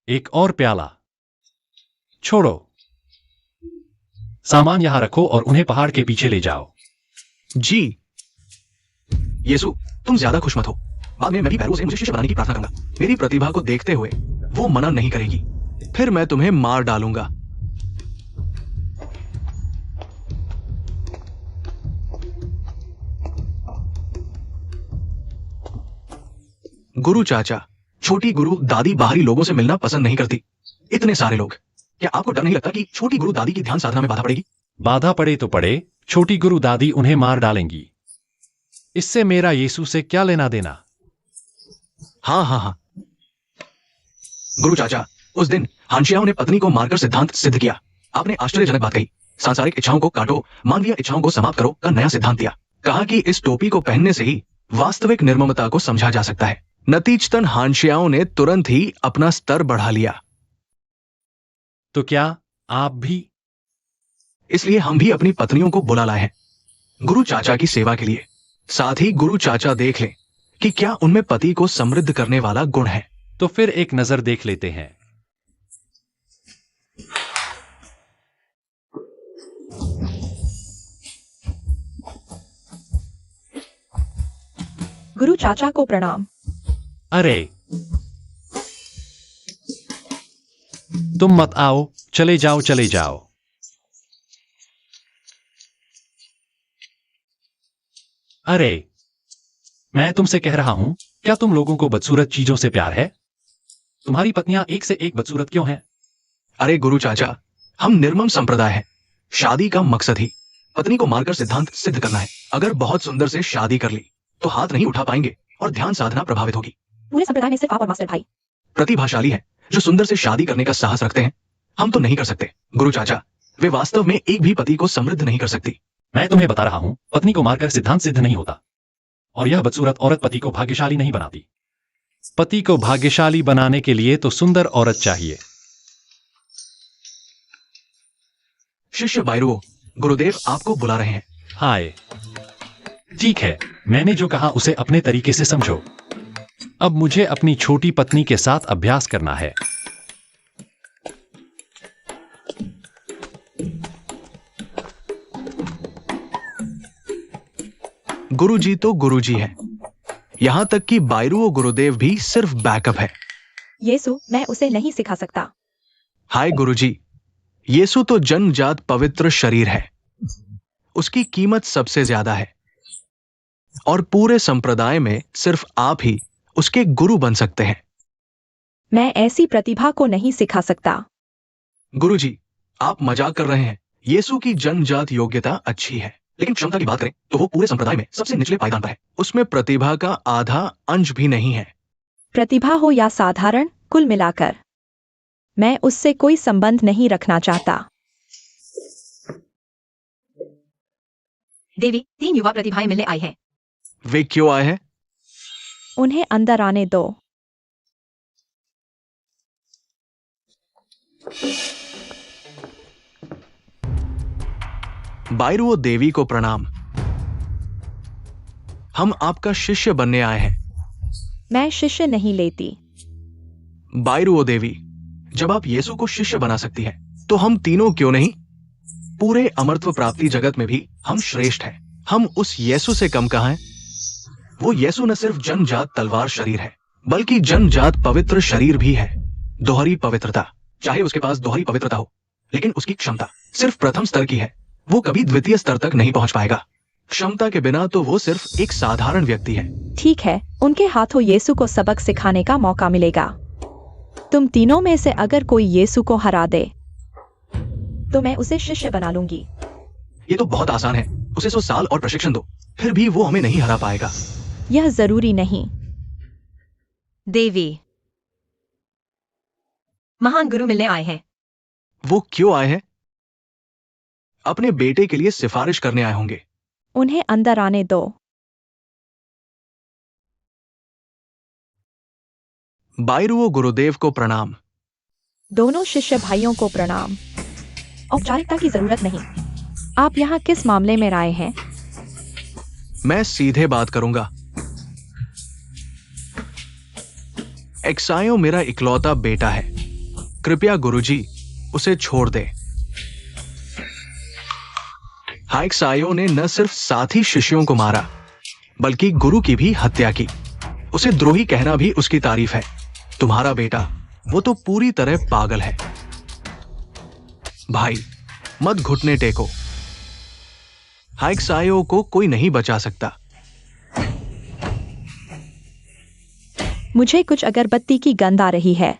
एक और प्याला। छोड़ो। सामान यहां रखो और उन्हें पहाड़ के पीछे ले जाओ। जी। यीशु, तुम ज्यादा खुश मत हो। बाद में मैं भी बैरो से मुझे शिष्य बनाने की प्रार्थना करूंगा। मेरी प्रतिभा को देखते हुए वो मना नहीं करेगी। फिर मैं तुम्हें मार डालूंगा। गुरु चाचा, छोटी गुरु दादी बाहरी लोगों से मिलना पसंद नहीं करती। इतने सारे लोग। क्या आपको डर नहीं लगता कि छोटी गुरु दादी की ध्यान साधना में बाधा पड़ेगी? बाधा पड़े तो पड़े, छोटी गुरु दादी उन्हें मार डालेंगी। इससे मेरा यीशु से क्या लेना देना? हाँ। गुरु चाचा, उस दिन हानशियाओं ने पत्नी को मारकर सिद्धांत सिद्ध किया। आपने आश्चर्यजनक बात कही। सांसारिक इच्छाओं को काटो, मानवीय इच्छाओं को समाप्त करो का नया सिद्धांत दिया। कहा कि इस टोपी को पहनने से ही वास्तविक निर्ममता को समझा जा सकता है। नतीजतन हानशियाओं ने तुरंत ही अपना स्तर बढ़ा लिया। तो क्या आप भी? इसलिए हम भी अपनी पत्नियों को बुला लाए हैं गुरु चाचा की सेवा के लिए। साथ ही गुरु चाचा देख लें कि क्या उनमें पति को समृद्ध करने वाला गुण है। तो फिर एक नजर देख लेते हैं। गुरु चाचा को प्रणाम। अरे, तुम मत आओ। चले जाओ, चले जाओ। अरे, मैं तुमसे कह रहा हूं, क्या तुम लोगों को बदसूरत चीजों से प्यार है? तुम्हारी पत्नियां एक से एक बदसूरत क्यों हैं? अरे गुरु चाचा, हम निर्मम संप्रदाय है। शादी का मकसद ही पत्नी को मारकर सिद्धांत सिद्ध करना है। अगर बहुत सुंदर से शादी कर ली तो हाथ नहीं उठा पाएंगे और ध्यान साधना प्रभावित होगी। पूरे संप्रदाय में सिर्फ आप और मास्टर भाई प्रतिभाशाली है जो सुंदर से शादी करने का साहस रखते हैं। हम तो नहीं कर सकते। गुरु चाचा, वे वास्तव में एक भी पति को समृद्ध नहीं कर सकती। मैं तुम्हें बता रहा हूं, पत्नी को मारकर सिद्धांत सिद्ध नहीं होता। और यह बदसूरत औरत पति को भाग्यशाली नहीं बनाती। पति को भाग्यशाली बनाने के लिए तो सुंदर औरत चाहिए। शिष्य बायरो, गुरुदेव आपको बुला रहे हैं। हाय। ठीक है, मैंने जो कहा उसे अपने तरीके से समझो। अब मुझे अपनी छोटी पत्नी के साथ अभ्यास करना है। गुरुजी तो गुरुजी है। यहां तक कि बायरू गुरुदेव भी सिर्फ बैकअप है। यीशु, मैं उसे नहीं सिखा सकता। हाय गुरुजी, यीशु तो जन्मजात पवित्र शरीर है। उसकी कीमत सबसे ज्यादा है और पूरे संप्रदाय में सिर्फ आप ही उसके गुरु बन सकते हैं। मैं ऐसी प्रतिभा को नहीं सिखा सकता। गुरुजी, आप मजाक कर रहे हैं। यीशु की जन्मजात योग्यता अच्छी है। लेकिन क्षमता की बात करें तो वो पूरे संप्रदाय में सबसे निचले पायदान पर है। उसमें प्रतिभा का आधा अंश भी नहीं है। प्रतिभा हो या साधारण, कुल मिलाकर मैं उससे कोई संबंध नहीं रखना चाहता। देवी, 3 युवा प्रतिभाएं मिलने आई हैं। वे क्यों आए हैं? उन्हें अंदर आने दो। बायरुओ देवी को प्रणाम। हम आपका शिष्य बनने आए हैं। मैं शिष्य नहीं लेती। बायरुओ देवी, जब आप यीशु को शिष्य बना सकती हैं, तो हम तीनों क्यों नहीं? पूरे अमरत्व प्राप्ति जगत में भी हम श्रेष्ठ हैं। हम उस यीशु से कम कहां हैं? वो यीशु न सिर्फ जन्मजात तलवार शरीर है, बल्कि जन्मजात पवित्र शरीर भी है। दोहरी पवित्रता। चाहे उसके पास दोहरी पवित्रता हो, लेकिन उसकी क्षमता सिर्फ प्रथम स्तर की है। वो कभी द्वितीय स्तर तक नहीं पहुंच पाएगा। क्षमता के बिना तो वो सिर्फ एक साधारण व्यक्ति है। ठीक है, उनके हाथों यीशु को सबक सिखाने का मौका मिलेगा। तुम तीनों में से अगर कोई यीशु को हरा दे तो मैं उसे शिष्य बना लूंगी। ये तो बहुत आसान है। उसे 100 साल और प्रशिक्षण दो, फिर भी वो हमें नहीं हरा पाएगा। यह जरूरी नहीं। देवी, महान गुरु मिलने आए हैं। वो क्यों आए हैं? अपने बेटे के लिए सिफारिश करने आए होंगे। उन्हें अंदर आने दो। बायरुओ गुरुदेव को प्रणाम। दोनों शिष्य भाइयों को प्रणाम। औपचारिकता की जरूरत नहीं। आप यहाँ किस मामले में आए हैं? मैं सीधे बात करूंगा। एक्सायो मेरा इकलौता बेटा है। कृपया गुरुजी उसे छोड़ दे। हाइक्सायो ने न सिर्फ साथी शिष्यों को मारा, बल्कि गुरु की भी हत्या की। उसे द्रोही कहना भी उसकी तारीफ है। तुम्हारा बेटा, वो तो पूरी तरह पागल है। भाई, मत घुटने टेको। हाइक्सायो को कोई नहीं बचा सकता। मुझे कुछ अगरबत्ती की गंध आ रही है।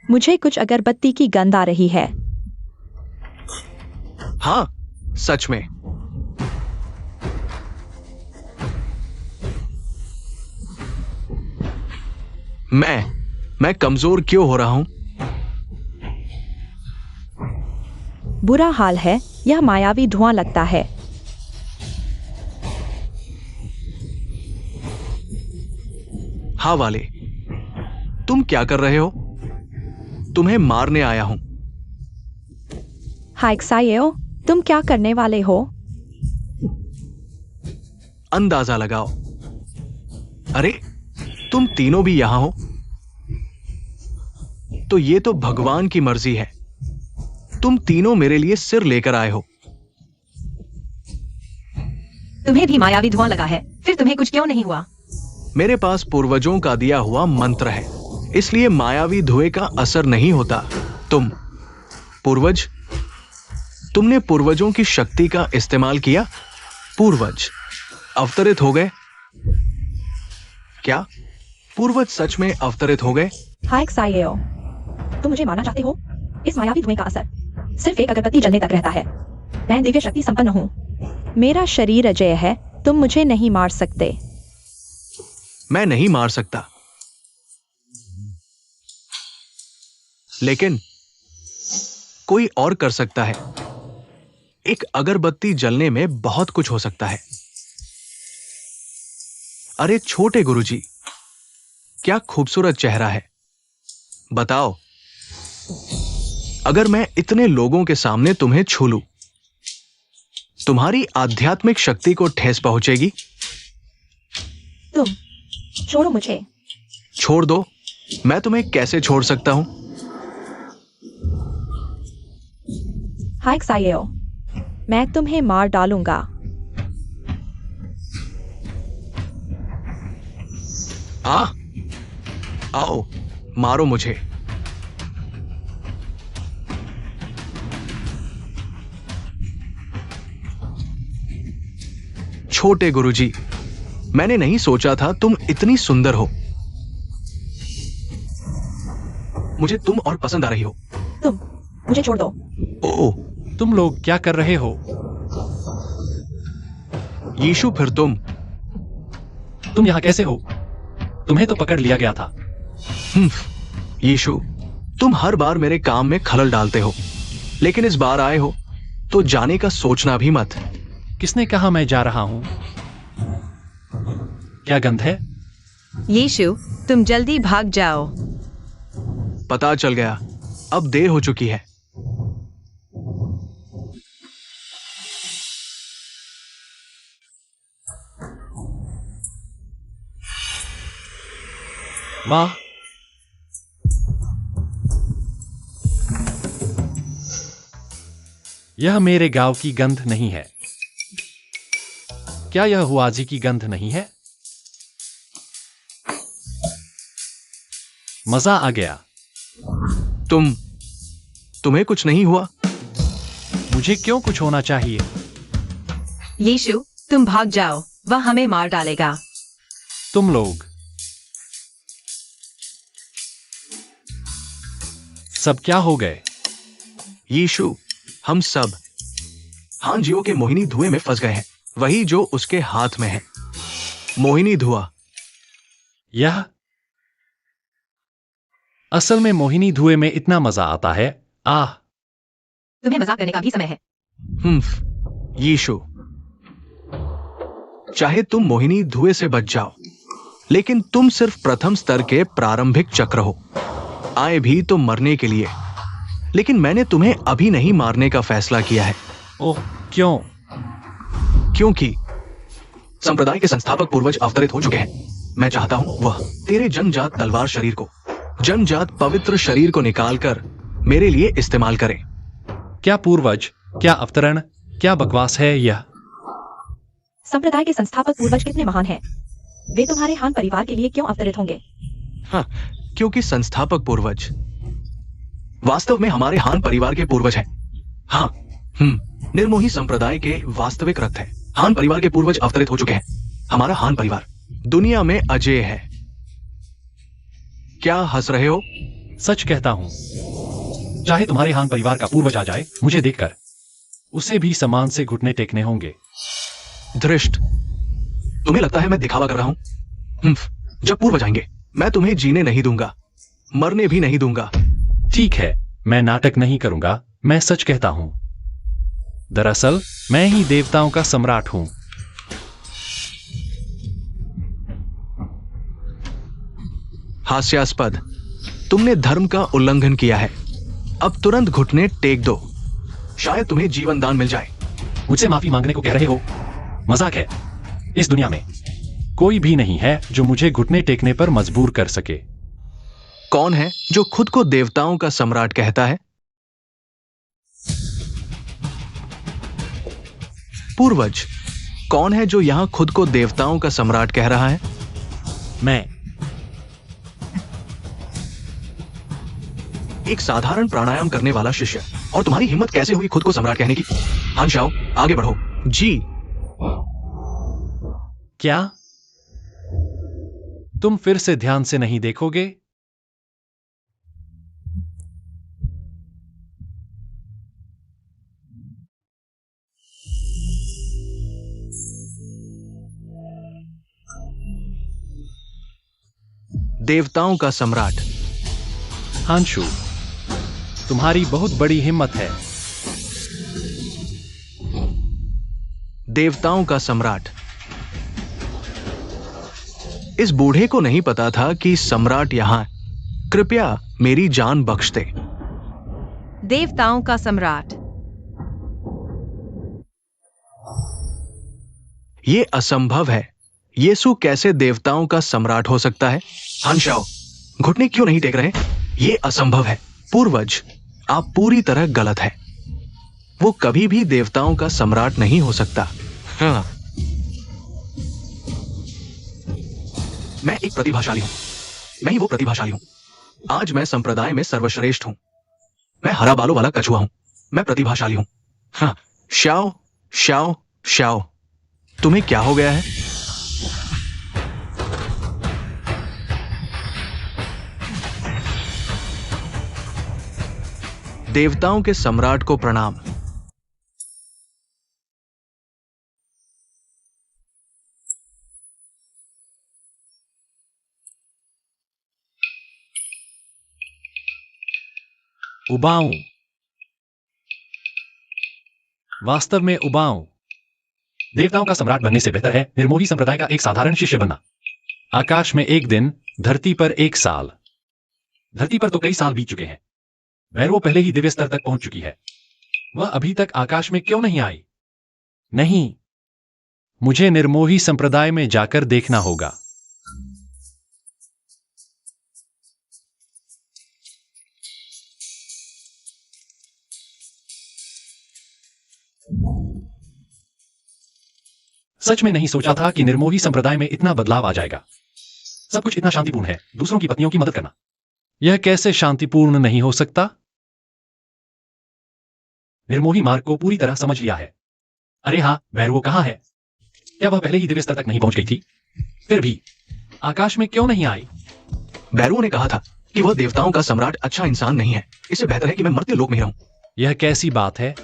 मुझे कुछ अगरबत्ती की गंध आ रही है। हाँ, सच में। मैं कमजोर क्यों हो रहा हूं? बुरा हाल है। यह मायावी धुआं लगता है। हाँ वाले, तुम क्या कर रहे हो? तुम्हें मारने आया हूं। हाइक्सायो, तुम क्या करने वाले हो? अंदाजा लगाओ। अरे, तुम तीनों भी यहां हो, तो ये तो भगवान की मर्जी है। तुम तीनों मेरे लिए सिर लेकर आए हो। तुम्हें भी मायावी धुआं लगा है, फिर तुम्हें कुछ क्यों नहीं हुआ? मेरे पास पूर्वजों का दिया हुआ मंत्र है, इसलिए मायावी धुएं का असर नहीं होता। तुमने पूर्वजों की शक्ति का इस्तेमाल किया। पूर्वज अवतरित हो गए। क्या पूर्वज सच में अवतरित हो गए? हाइक्सायो, तुम मुझे मारना चाहते हो? इस मायावी धुएं का असर सिर्फ एक अगरबत्ती जलने तक रहता है। मैं दिव्य शक्ति संपन्न हूं। मेरा शरीर अजय है। तुम मुझे नहीं मार सकते। मैं नहीं मार सकता, लेकिन कोई और कर सकता है। एक अगरबत्ती जलने में बहुत कुछ हो सकता है। अरे छोटे गुरुजी, क्या खूबसूरत चेहरा है। बताओ, अगर मैं इतने लोगों के सामने तुम्हें छू लूं, तुम्हारी आध्यात्मिक शक्ति को ठेस पहुंचेगी? तुम छोड़ो मुझे। छोड़ दो? मैं तुम्हें कैसे छोड़ सकता हूं? हाइक्सायो, मैं तुम्हें मार डालूंगा। आओ, मारो मुझे। छोटे गुरुजी, मैंने नहीं सोचा था तुम इतनी सुंदर हो। मुझे तुम और पसंद आ रही हो। तुम मुझे छोड़ दो। ओ तुम लोग क्या कर रहे हो? यीशु, फिर तुम यहाँ कैसे हो? तुम्हें तो पकड़ लिया गया था। यीशु, तुम हर बार मेरे काम में खलल डालते हो, लेकिन इस बार आए हो तो जाने का सोचना भी मत। किसने कहा मैं जा रहा हूं? क्या गंध है? यीशु, तुम जल्दी भाग जाओ। पता चल गया, अब देर हो चुकी है। वाह, यह मेरे गांव की गंध नहीं है। क्या यह हुआजी की गंध नहीं है? मजा आ गया। तुम्हें कुछ नहीं हुआ? मुझे क्यों कुछ होना चाहिए? यीशु, तुम भाग जाओ, वह हमें मार डालेगा। तुम लोग सब क्या हो गए? यीशु, हम सब हांजियो के मोहिनी धुएं में फंस गए हैं, वही जो उसके हाथ में है। मोहिनी धुआं। यह असल में मोहिनी धुएं में इतना मजा आता है। आह, तुम्हें मजाक करने का भी समय है। यीशु, चाहे तुम मोहिनी धुएं से बच जाओ, लेकिन तुम सिर्फ प्रथम स्तर के प्रारंभिक चक्र हो। आए भी तो मरने के लिए, लेकिन मैंने तुम्हें अभी नहीं मारने का फैसला किया है। ओह, क्यों? क्योंकि संप्रदाय के संस्थापक पूर्वज अवतरित हो चुके हैं। मैं चाहता हूं वह तेरे जन्मजात तलवार शरीर को, जन्मजात पवित्र शरीर को निकालकर मेरे लिए इस्तेमाल करें। क्या पूर्वज? क्या अवतरण? क्या बकवास है यह? संप्रदाय के संस्थापक पूर्वज कितने महान हैं? वे तुम्हारे हान परिवार के लिए क्यों अवतरित होंगे? हाँ, क्योंकि संस्थापक पूर्वज वास्तव में हमारे हान परिवार के पूर्वज हैं। हाँ, निर्मोही संप्रदाय के वास्तविक रक्त है। हान परिवार के पूर्वज अवतरित हो चुके हैं। हमारा हान परिवार दुनिया में अजेय है। क्या हंस रहे हो? सच कहता हूं, चाहे तुम्हारे हान परिवार का पूर्वज आ जाए, मुझे देखकर उसे भी सम्मान से घुटने टेकने होंगे। धृष्ट, तुम्हें लगता है मैं दिखावा कर रहा हूं? जब पूर्वज आएंगे, मैं तुम्हें जीने नहीं दूंगा, मरने भी नहीं दूंगा। ठीक है, मैं नाटक नहीं करूंगा, मैं सच कहता हूं। दरअसल मैं ही देवताओं का सम्राट हूं। हास्यास्पद, तुमने धर्म का उल्लंघन किया है। अब तुरंत घुटने टेक दो, शायद तुम्हें जीवन दान मिल जाए। मुझसे माफी मांगने को कह रहे हो? मजाक है। इस दुनिया में कोई भी नहीं है जो मुझे घुटने टेकने पर मजबूर कर सके। कौन है जो खुद को देवताओं का सम्राट कहता है? पूर्वज, कौन है जो यहां खुद को देवताओं का सम्राट कह रहा है? मैं। एक साधारण प्राणायाम करने वाला शिष्य, और तुम्हारी हिम्मत कैसे हुई खुद को सम्राट कहने की? हांशाओ, आगे बढ़ो। जी। क्या तुम फिर से ध्यान से नहीं देखोगे? देवताओं का सम्राट। हांशु, तुम्हारी बहुत बड़ी हिम्मत है। देवताओं का सम्राट। इस बूढ़े को नहीं पता था कि सम्राट यहां। कृपया मेरी जान बख्श दे। देवताओं का सम्राट। ये असंभव है। यीशु कैसे देवताओं का सम्राट हो सकता है? हांशाओ, घुटने क्यों नहीं टेक रहे? ये असंभव है। पूर्वज, आप पूरी तरह गलत है। वो कभी भी देवताओं का सम्राट नहीं हो सकता। हाँ। मैं एक प्रतिभाशाली हूं। मैं ही वो प्रतिभाशाली हूं। आज मैं संप्रदाय में सर्वश्रेष्ठ हूं। मैं हरा बालों वाला कछुआ हूं। मैं प्रतिभाशाली हूं। हाँ। शाओ, शाओ, शाओ, तुम्हें क्या हो गया है? देवताओं के सम्राट को प्रणाम। उबाऊं, वास्तव में उबाऊं। देवताओं का सम्राट बनने से बेहतर है निर्मोही संप्रदाय का एक साधारण शिष्य बनना। आकाश में एक दिन, धरती पर एक साल। धरती पर तो कई साल बीत चुके हैं। भैरवो पहले ही दिव्य स्तर तक पहुंच चुकी है। वह अभी तक आकाश में क्यों नहीं आई? नहीं, मुझे निर्मोही संप्रदाय में जाकर देखना होगा। सच में नहीं सोचा था कि निर्मोही संप्रदाय में इतना बदलाव आ जाएगा। सब कुछ इतना शांतिपूर्ण है, दूसरों की पत्नियों की मदद करना। यह कैसे शांतिपूर्ण नहीं हो सकता? निर्मोही मार्ग को पूरी तरह समझ लिया है। अरे हाँ, भैरवो कहाँ है? क्या वह पहले ही दिव्य स्तर तक नहीं पहुंच गई थी? फिर भी आकाश में क्यों नहीं आई? भैरवों ने कहा था कि वह देवताओं का सम्राट अच्छा इंसान नहीं है। इससे बेहतर है कि मैं मर्त्य लोक में रहूं। यह कैसी बात है?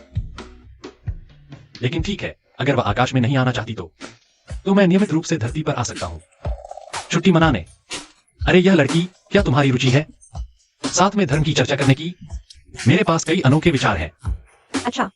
लेकिन ठीक है, अगर वह आकाश में नहीं आना चाहती तो मैं नियमित रूप से धरती पर आ सकता हूं, छुट्टी मनाने। अरे यह लड़की, क्या तुम्हारी रुचि है साथ में धर्म की चर्चा करने की? मेरे पास कई अनोखे विचार हैं। अच्छा,